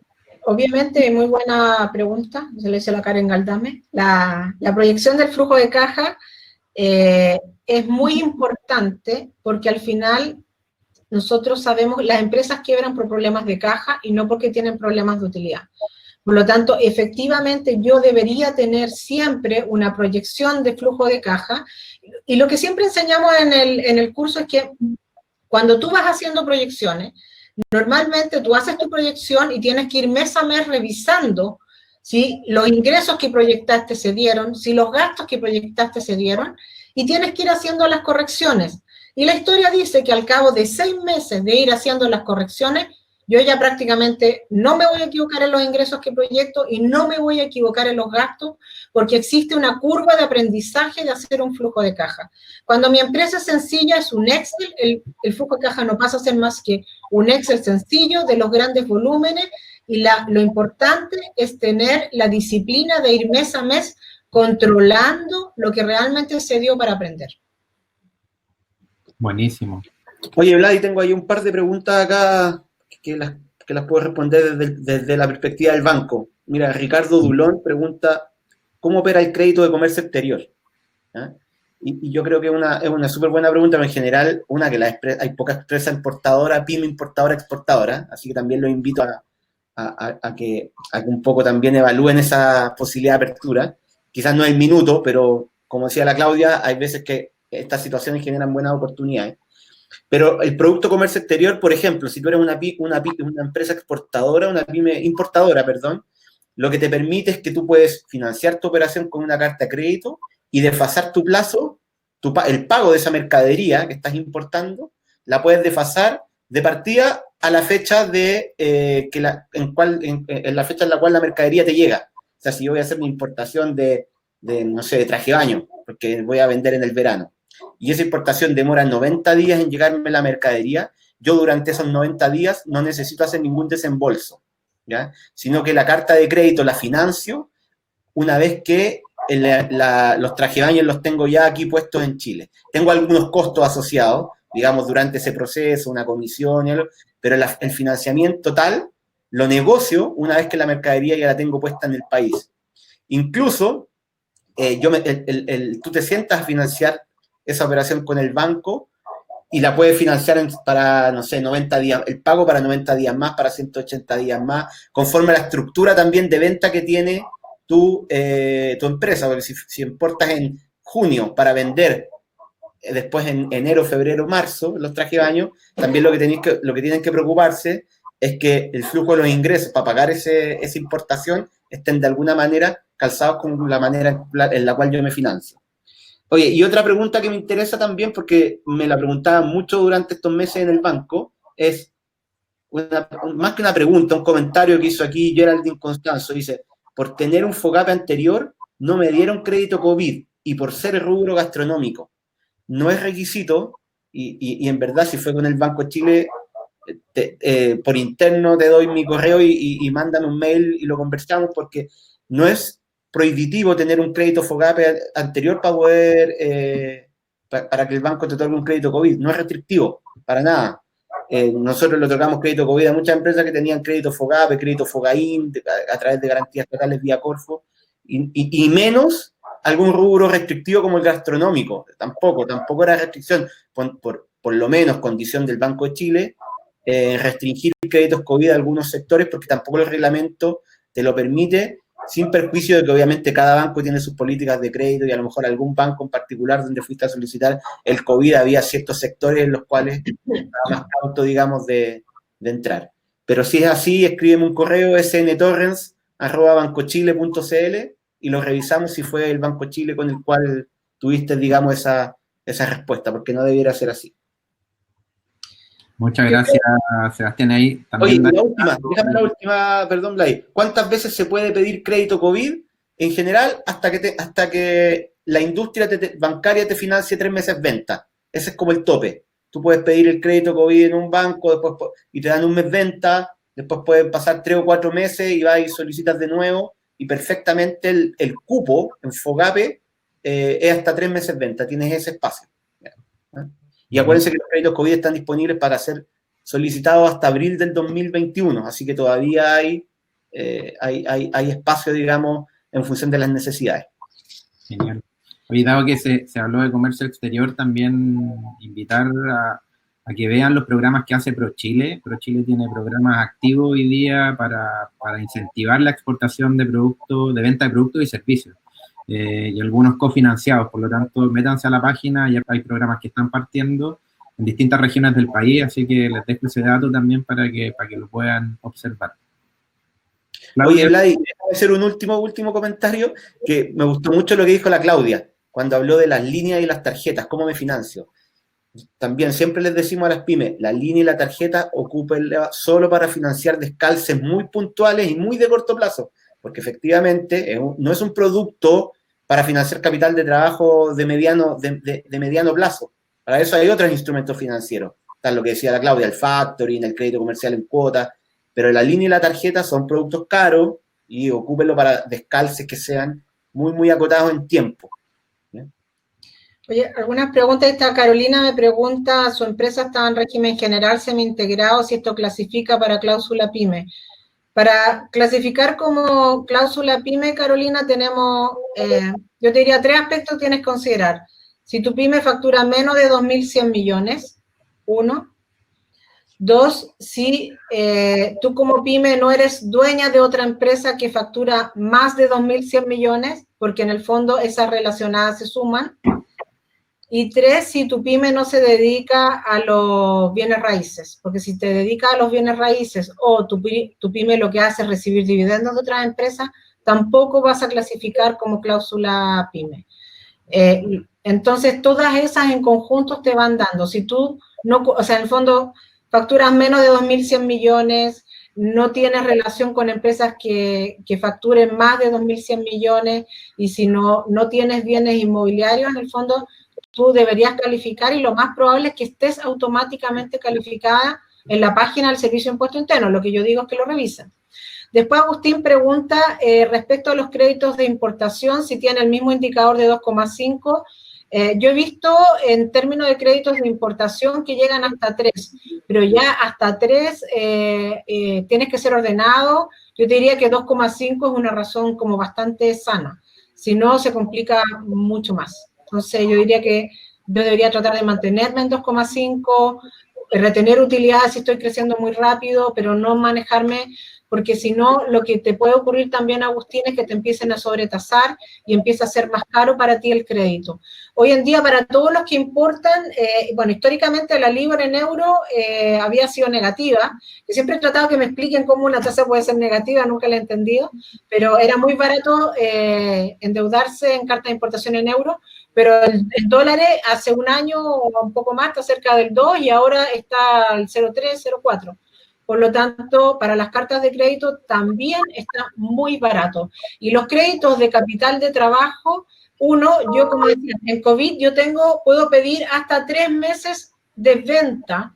obviamente muy buena pregunta, se le hizo la Karen Galdame. La proyección del flujo de caja es muy importante porque al final nosotros sabemos, las empresas quiebran por problemas de caja y no porque tienen problemas de utilidad. Por lo tanto, efectivamente, yo debería tener siempre una proyección de flujo de caja. Y lo que siempre enseñamos en el curso es que cuando tú vas haciendo proyecciones, normalmente tú haces tu proyección y tienes que ir mes a mes revisando si los ingresos que proyectaste se dieron, si los gastos que proyectaste se dieron, y tienes que ir haciendo las correcciones. Y la historia dice que al cabo de 6 meses de ir haciendo las correcciones, yo ya prácticamente no me voy a equivocar en los ingresos que proyecto y no me voy a equivocar en los gastos porque existe una curva de aprendizaje de hacer un flujo de caja. Cuando mi empresa es sencilla, es un Excel, el flujo de caja no pasa a ser más que un Excel sencillo de los grandes volúmenes y lo importante es tener la disciplina de ir mes a mes controlando lo que realmente se dio para aprender. Buenísimo. Oye, Vladi, tengo ahí un par de preguntas acá que las puedo responder desde la perspectiva del banco. Mira, Ricardo Dulón pregunta, ¿cómo opera el crédito de comercio exterior? ¿Ah? Y yo creo que es una súper buena pregunta, pero en general, hay pocas empresas importadoras, pyme importadora, exportadora, así que también los invito a que un poco también evalúen esa posibilidad de apertura. Quizás no es el minuto, pero como decía la Claudia, hay veces que estas situaciones generan buenas oportunidades. Pero el producto comercio exterior, por ejemplo, si tú eres una empresa exportadora, una pyme importadora, perdón, lo que te permite es que tú puedes financiar tu operación con una carta de crédito y desfasar tu plazo, el pago de esa mercadería que estás importando, la puedes desfasar de partida a la fecha en la fecha en la cual la mercadería te llega. O sea, si yo voy a hacer mi importación no sé, de traje de baño, porque voy a vender en el verano, y esa importación demora 90 días en llegarme la mercadería, yo durante esos 90 días no necesito hacer ningún desembolso, ¿ya? Sino que la carta de crédito la financio una vez que los trajebaños los tengo ya aquí puestos en Chile. Tengo algunos costos asociados, digamos, durante ese proceso, una comisión, pero el financiamiento total lo negocio una vez que la mercadería ya la tengo puesta en el país. Incluso, tú te sientas a financiar esa operación con el banco y la puedes financiar para, no sé, 90 días, el pago para 90 días más, para 180 días más, conforme a la estructura también de venta que tiene tu empresa, porque si importas en junio para vender después en enero, febrero, marzo, los trajes de baño, también lo que tienen que preocuparse es que el flujo de los ingresos para pagar esa importación estén de alguna manera calzados con la manera en la cual yo me financio. Oye, y otra pregunta que me interesa también, porque me la preguntaban mucho durante estos meses en el banco, es más que una pregunta, un comentario que hizo aquí Geraldine Constanzo, dice, por tener un FOGAPE anterior no me dieron crédito COVID y por ser rubro gastronómico. No es requisito, y en verdad si fue con el Banco de Chile, por interno te doy mi correo y mándame un mail y lo conversamos, porque no es prohibitivo tener un crédito FOGAPE anterior para poder para que el banco te otorgue un crédito COVID, no es restrictivo, para nada. Nosotros le otorgamos crédito COVID a muchas empresas que tenían crédito FOGAPE, crédito FOGAIN, a través de garantías estatales vía Corfo, y menos algún rubro restrictivo como el gastronómico. Tampoco era restricción, por lo menos condición del Banco de Chile, restringir créditos COVID a algunos sectores, porque tampoco el reglamento te lo permite, sin perjuicio de que obviamente cada banco tiene sus políticas de crédito y a lo mejor algún banco en particular donde fuiste a solicitar el COVID había ciertos sectores en los cuales estaba más cauto, digamos, de entrar. Pero si es así, escríbeme un correo sntorrens@bancochile.cl y lo revisamos si fue el Banco Chile con el cual tuviste, digamos, esa respuesta, porque no debiera ser así. Muchas gracias, Sebastián. Ahí también. Oye, déjame la última, perdón, Blay. ¿Cuántas veces se puede pedir crédito COVID? En general, hasta que la industria bancaria te financie 3 meses venta. Ese es como el tope. Tú puedes pedir el crédito COVID en un banco después, y te dan un mes venta, después pueden pasar 3 o 4 meses y vas y solicitas de nuevo, y perfectamente el cupo en FOGAPE es hasta 3 meses venta. Tienes ese espacio. Y acuérdense que los créditos COVID están disponibles para ser solicitados hasta abril del 2021, así que todavía hay espacio, digamos, en función de las necesidades. Genial. Hoy, dado que se habló de comercio exterior, también invitar a que vean los programas que hace ProChile. ProChile tiene programas activos hoy día para incentivar la exportación de productos, de venta de productos y servicios. Y algunos cofinanciados, por lo tanto, métanse a la página, ya hay programas que están partiendo en distintas regiones del país, así que les dejo ese dato también para que lo puedan observar. Oye, Vladi, déjame hacer un último comentario, que me gustó mucho lo que dijo la Claudia, cuando habló de las líneas y las tarjetas, cómo me financio. También siempre les decimos a las pymes, la línea y la tarjeta ocúpenla solo para financiar descalces muy puntuales y muy de corto plazo, porque efectivamente no es un producto para financiar capital de trabajo de mediano plazo. Para eso hay otros instrumentos financieros. Está lo que decía la Claudia, el factoring, el crédito comercial en cuotas, pero la línea y la tarjeta son productos caros y ocúpenlo para descalces que sean muy, muy acotados en tiempo. ¿Bien? Oye, algunas preguntas. Esta Carolina me pregunta, su empresa está en régimen general semi-integrado, si esto clasifica para cláusula PYME. Para clasificar como cláusula PYME, Carolina, tenemos, yo te diría 3 aspectos que tienes que considerar. Si tu PYME factura menos de 2.100 millones, 1. 2, si tú como PYME no eres dueña de otra empresa que factura más de 2.100 millones, porque en el fondo esas relacionadas se suman. Y 3, si tu PYME no se dedica a los bienes raíces, porque si te dedicas a los bienes raíces o tu PYME lo que hace es recibir dividendos de otras empresas, tampoco vas a clasificar como cláusula PYME. Entonces, todas esas en conjunto te van dando. Si tú no, o sea, en el fondo, facturas menos de 2.100 millones, no tienes relación con empresas que facturen más de 2.100 millones, y si no tienes bienes inmobiliarios, en el fondo, tú deberías calificar, y lo más probable es que estés automáticamente calificada en la página del Servicio de Impuesto Interno. Lo que yo digo es que lo revisen. Después Agustín pregunta respecto a los créditos de importación, si tiene el mismo indicador de 2,5. Yo he visto en términos de créditos de importación que llegan hasta 3, pero ya hasta 3 tienes que ser ordenado. Yo te diría que 2,5 es una razón como bastante sana. Si no, se complica mucho más. Entonces, yo diría que yo debería tratar de mantenerme en 2,5, retener utilidades si estoy creciendo muy rápido, pero no manejarme, porque si no, lo que te puede ocurrir también, Agustín, es que te empiecen a sobretasar y empieza a ser más caro para ti el crédito. Hoy en día, para todos los que importan, bueno, históricamente la libra en euro había sido negativa. Yo siempre he tratado que me expliquen cómo una tasa puede ser negativa, nunca la he entendido, pero era muy barato endeudarse en carta de importación en euro, pero el dólar hace un año o un poco más está cerca del 2 y ahora está al 0,3, 0,4. Por lo tanto, para las cartas de crédito también está muy barato. Y los créditos de capital de trabajo, yo como decía, en COVID puedo pedir hasta 3 meses de venta.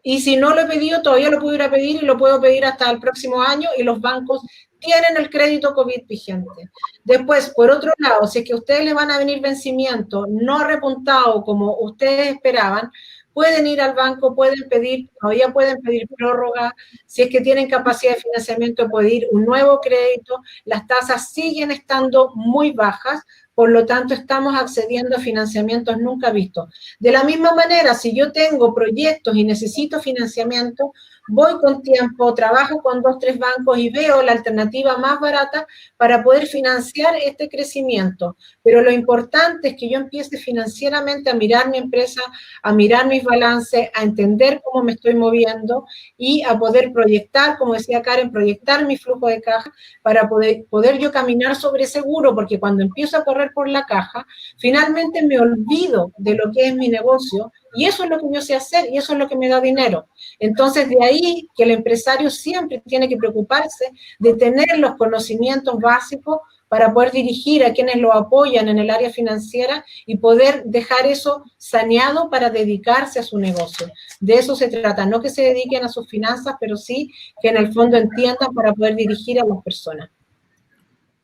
Y si no lo he pedido, todavía lo puedo ir a pedir y lo puedo pedir hasta el próximo año, y los bancos tienen el crédito COVID vigente. Después, por otro lado, si es que a ustedes les van a venir vencimiento no repuntado como ustedes esperaban, pueden ir al banco, todavía pueden pedir prórroga, si es que tienen capacidad de financiamiento, pedir un nuevo crédito, las tasas siguen estando muy bajas, por lo tanto estamos accediendo a financiamientos nunca vistos. De la misma manera, si yo tengo proyectos y necesito financiamiento, voy con tiempo, trabajo con 2, 3 bancos y veo la alternativa más barata para poder financiar este crecimiento. Pero lo importante es que yo empiece financieramente a mirar mi empresa, a mirar mis balances, a entender cómo me estoy moviendo y a poder proyectar, como decía Karen, proyectar mi flujo de caja para poder yo caminar sobre seguro, porque cuando empiezo a correr por la caja, finalmente me olvido de lo que es mi negocio y eso es lo que yo sé hacer y eso es lo que me da dinero. Entonces, de ahí que el empresario siempre tiene que preocuparse de tener los conocimientos básicos para poder dirigir a quienes lo apoyan en el área financiera y poder dejar eso saneado para dedicarse a su negocio. De eso se trata, no que se dediquen a sus finanzas, pero sí que en el fondo entiendan para poder dirigir a las personas.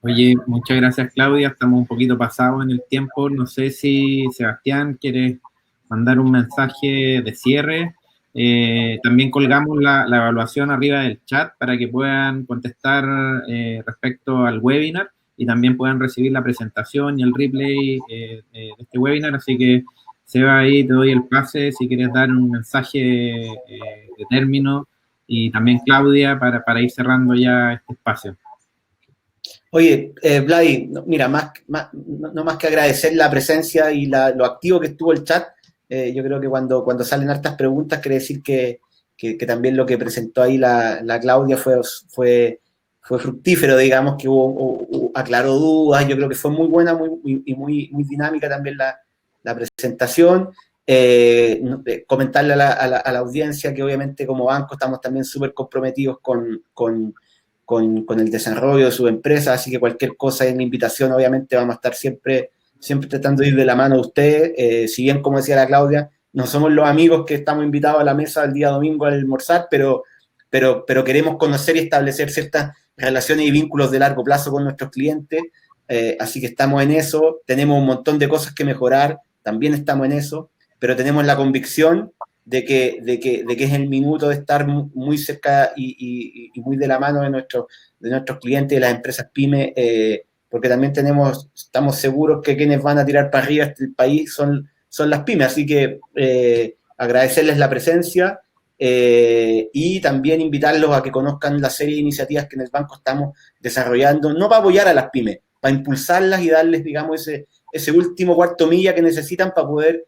Oye, muchas gracias, Claudia. Estamos un poquito pasados en el tiempo. No sé si Sebastián quiere mandar un mensaje de cierre. También colgamos la evaluación arriba del chat para que puedan contestar respecto al webinar y también puedan recibir la presentación y el replay de este webinar. Así que, Seba, ahí te doy el pase si quieres dar un mensaje de término y también Claudia para ir cerrando ya este espacio. Oye, Vladi, mira, no más que agradecer la presencia y lo activo que estuvo el chat. Yo creo que cuando salen hartas preguntas, quiere decir que también lo que presentó ahí la Claudia fue fructífero, digamos, que aclaró dudas. Yo creo que fue muy buena y muy dinámica también la presentación. Comentarle a la audiencia que obviamente como banco estamos también súper comprometidos con el desarrollo de su empresa, así que cualquier cosa es una invitación, obviamente vamos a estar siempre tratando de ir de la mano de ustedes, si bien, como decía la Claudia, no somos los amigos que estamos invitados a la mesa el día domingo al almorzar, pero queremos conocer y establecer ciertas relaciones y vínculos de largo plazo con nuestros clientes, así que estamos en eso, tenemos un montón de cosas que mejorar, también estamos en eso, pero tenemos la convicción de que es el minuto de estar muy cerca y muy de la mano de nuestros clientes y de las empresas pymes, porque también estamos seguros que quienes van a tirar para arriba este país son las pymes, así que agradecerles la presencia y también invitarlos a que conozcan la serie de iniciativas que en el banco estamos desarrollando, no para apoyar a las pymes, para impulsarlas y darles, digamos, ese último cuarto milla que necesitan para poder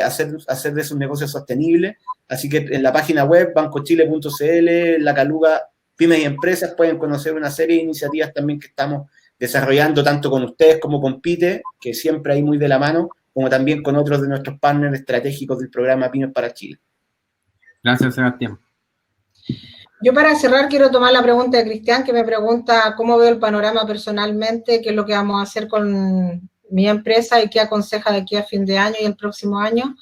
hacer de sus negocios sostenibles. Así que en la página web bancochile.cl, la Caluga Pymes y Empresas, pueden conocer una serie de iniciativas también que estamos desarrollando tanto con ustedes como con PITE, que siempre hay muy de la mano, como también con otros de nuestros partners estratégicos del programa Pymes para Chile. Gracias, Sebastián. Yo para cerrar quiero tomar la pregunta de Cristian, que me pregunta cómo veo el panorama personalmente, qué es lo que vamos a hacer con mi empresa y qué aconseja de aquí a fin de año y el próximo año.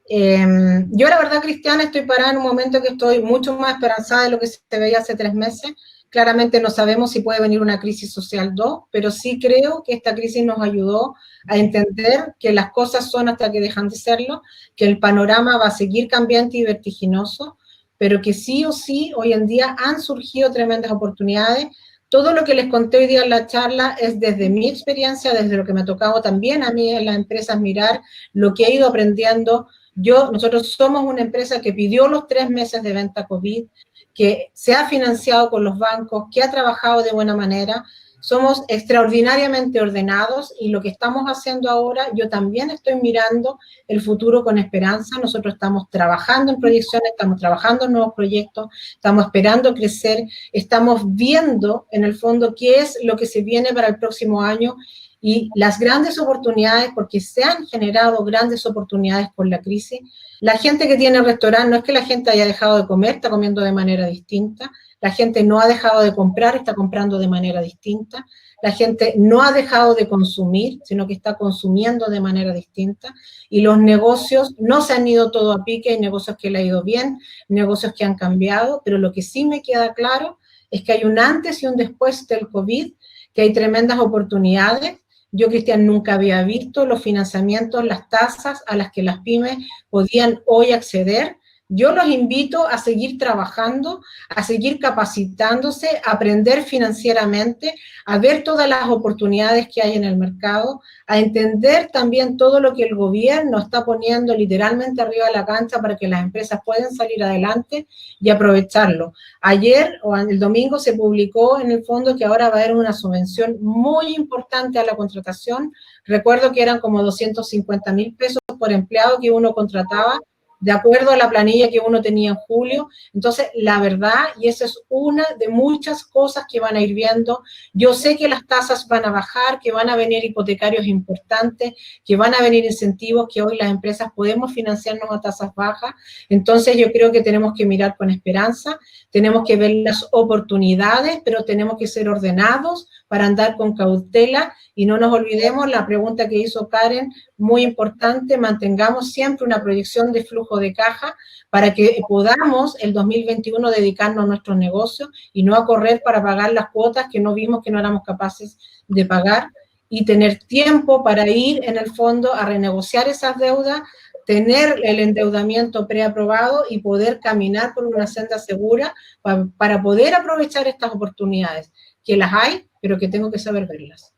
Yo la verdad, Cristian, estoy parada en un momento que estoy mucho más esperanzada de lo que se veía hace 3 meses. Claramente no sabemos si puede venir una crisis social 2, pero sí creo que esta crisis nos ayudó a entender que las cosas son hasta que dejan de serlo, que el panorama va a seguir cambiante y vertiginoso, pero que sí o sí hoy en día han surgido tremendas oportunidades. Todo lo que les conté hoy día en la charla es desde mi experiencia, desde lo que me ha tocado también a mí en las empresas mirar, lo que he ido aprendiendo. Nosotros somos una empresa que pidió los 3 meses de venta COVID, que se ha financiado con los bancos, que ha trabajado de buena manera. Somos extraordinariamente ordenados y lo que estamos haciendo ahora, yo también estoy mirando el futuro con esperanza. Nosotros estamos trabajando en proyecciones, estamos trabajando en nuevos proyectos, estamos esperando crecer, estamos viendo en el fondo qué es lo que se viene para el próximo año y las grandes oportunidades, porque se han generado grandes oportunidades por la crisis. La gente que tiene restaurante, no es que la gente haya dejado de comer, está comiendo de manera distinta. La gente no ha dejado de comprar, está comprando de manera distinta. La gente no ha dejado de consumir, sino que está consumiendo de manera distinta. Y los negocios no se han ido todo a pique, hay negocios que le ha ido bien, negocios que han cambiado, pero lo que sí me queda claro es que hay un antes y un después del COVID, que hay tremendas oportunidades. Yo, Cristian, nunca había visto los financiamientos, las tasas a las que las pymes podían hoy acceder. Yo los invito a seguir trabajando, a seguir capacitándose, a aprender financieramente, a ver todas las oportunidades que hay en el mercado, a entender también todo lo que el gobierno está poniendo literalmente arriba de la cancha para que las empresas puedan salir adelante y aprovecharlo. Ayer o el domingo se publicó en el fondo que ahora va a haber una subvención muy importante a la contratación. Recuerdo que eran como 250.000 pesos por empleado que uno contrataba, de acuerdo a la planilla que uno tenía en julio. Entonces, la verdad, y esa es una de muchas cosas que van a ir viendo, yo sé que las tasas van a bajar, que van a venir hipotecarios importantes, que van a venir incentivos, que hoy las empresas podemos financiarnos a tasas bajas. Entonces, yo creo que tenemos que mirar con esperanza, tenemos que ver las oportunidades, pero tenemos que ser ordenados para andar con cautela, y no nos olvidemos la pregunta que hizo Karen, muy importante, mantengamos siempre una proyección de flujo de caja para que podamos el 2021 dedicarnos a nuestros negocios y no a correr para pagar las cuotas que no vimos que no éramos capaces de pagar, y tener tiempo para ir en el fondo a renegociar esas deudas, tener el endeudamiento preaprobado y poder caminar por una senda segura para poder aprovechar estas oportunidades, que las hay, pero que tengo que saber verlas.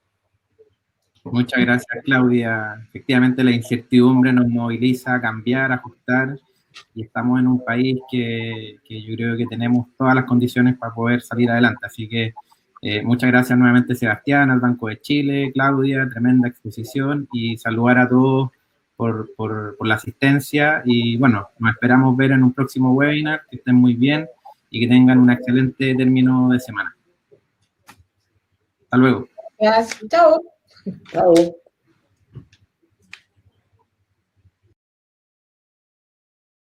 Muchas gracias, Claudia. Efectivamente, la incertidumbre nos moviliza a cambiar, a ajustar, y estamos en un país que yo creo que tenemos todas las condiciones para poder salir adelante. Así que muchas gracias nuevamente, Sebastián, al Banco de Chile, Claudia, tremenda exposición, y saludar a todos por la asistencia. Y bueno, nos esperamos ver en un próximo webinar. Que estén muy bien y que tengan un excelente término de semana. Hasta luego. Gracias. Chao. Chao.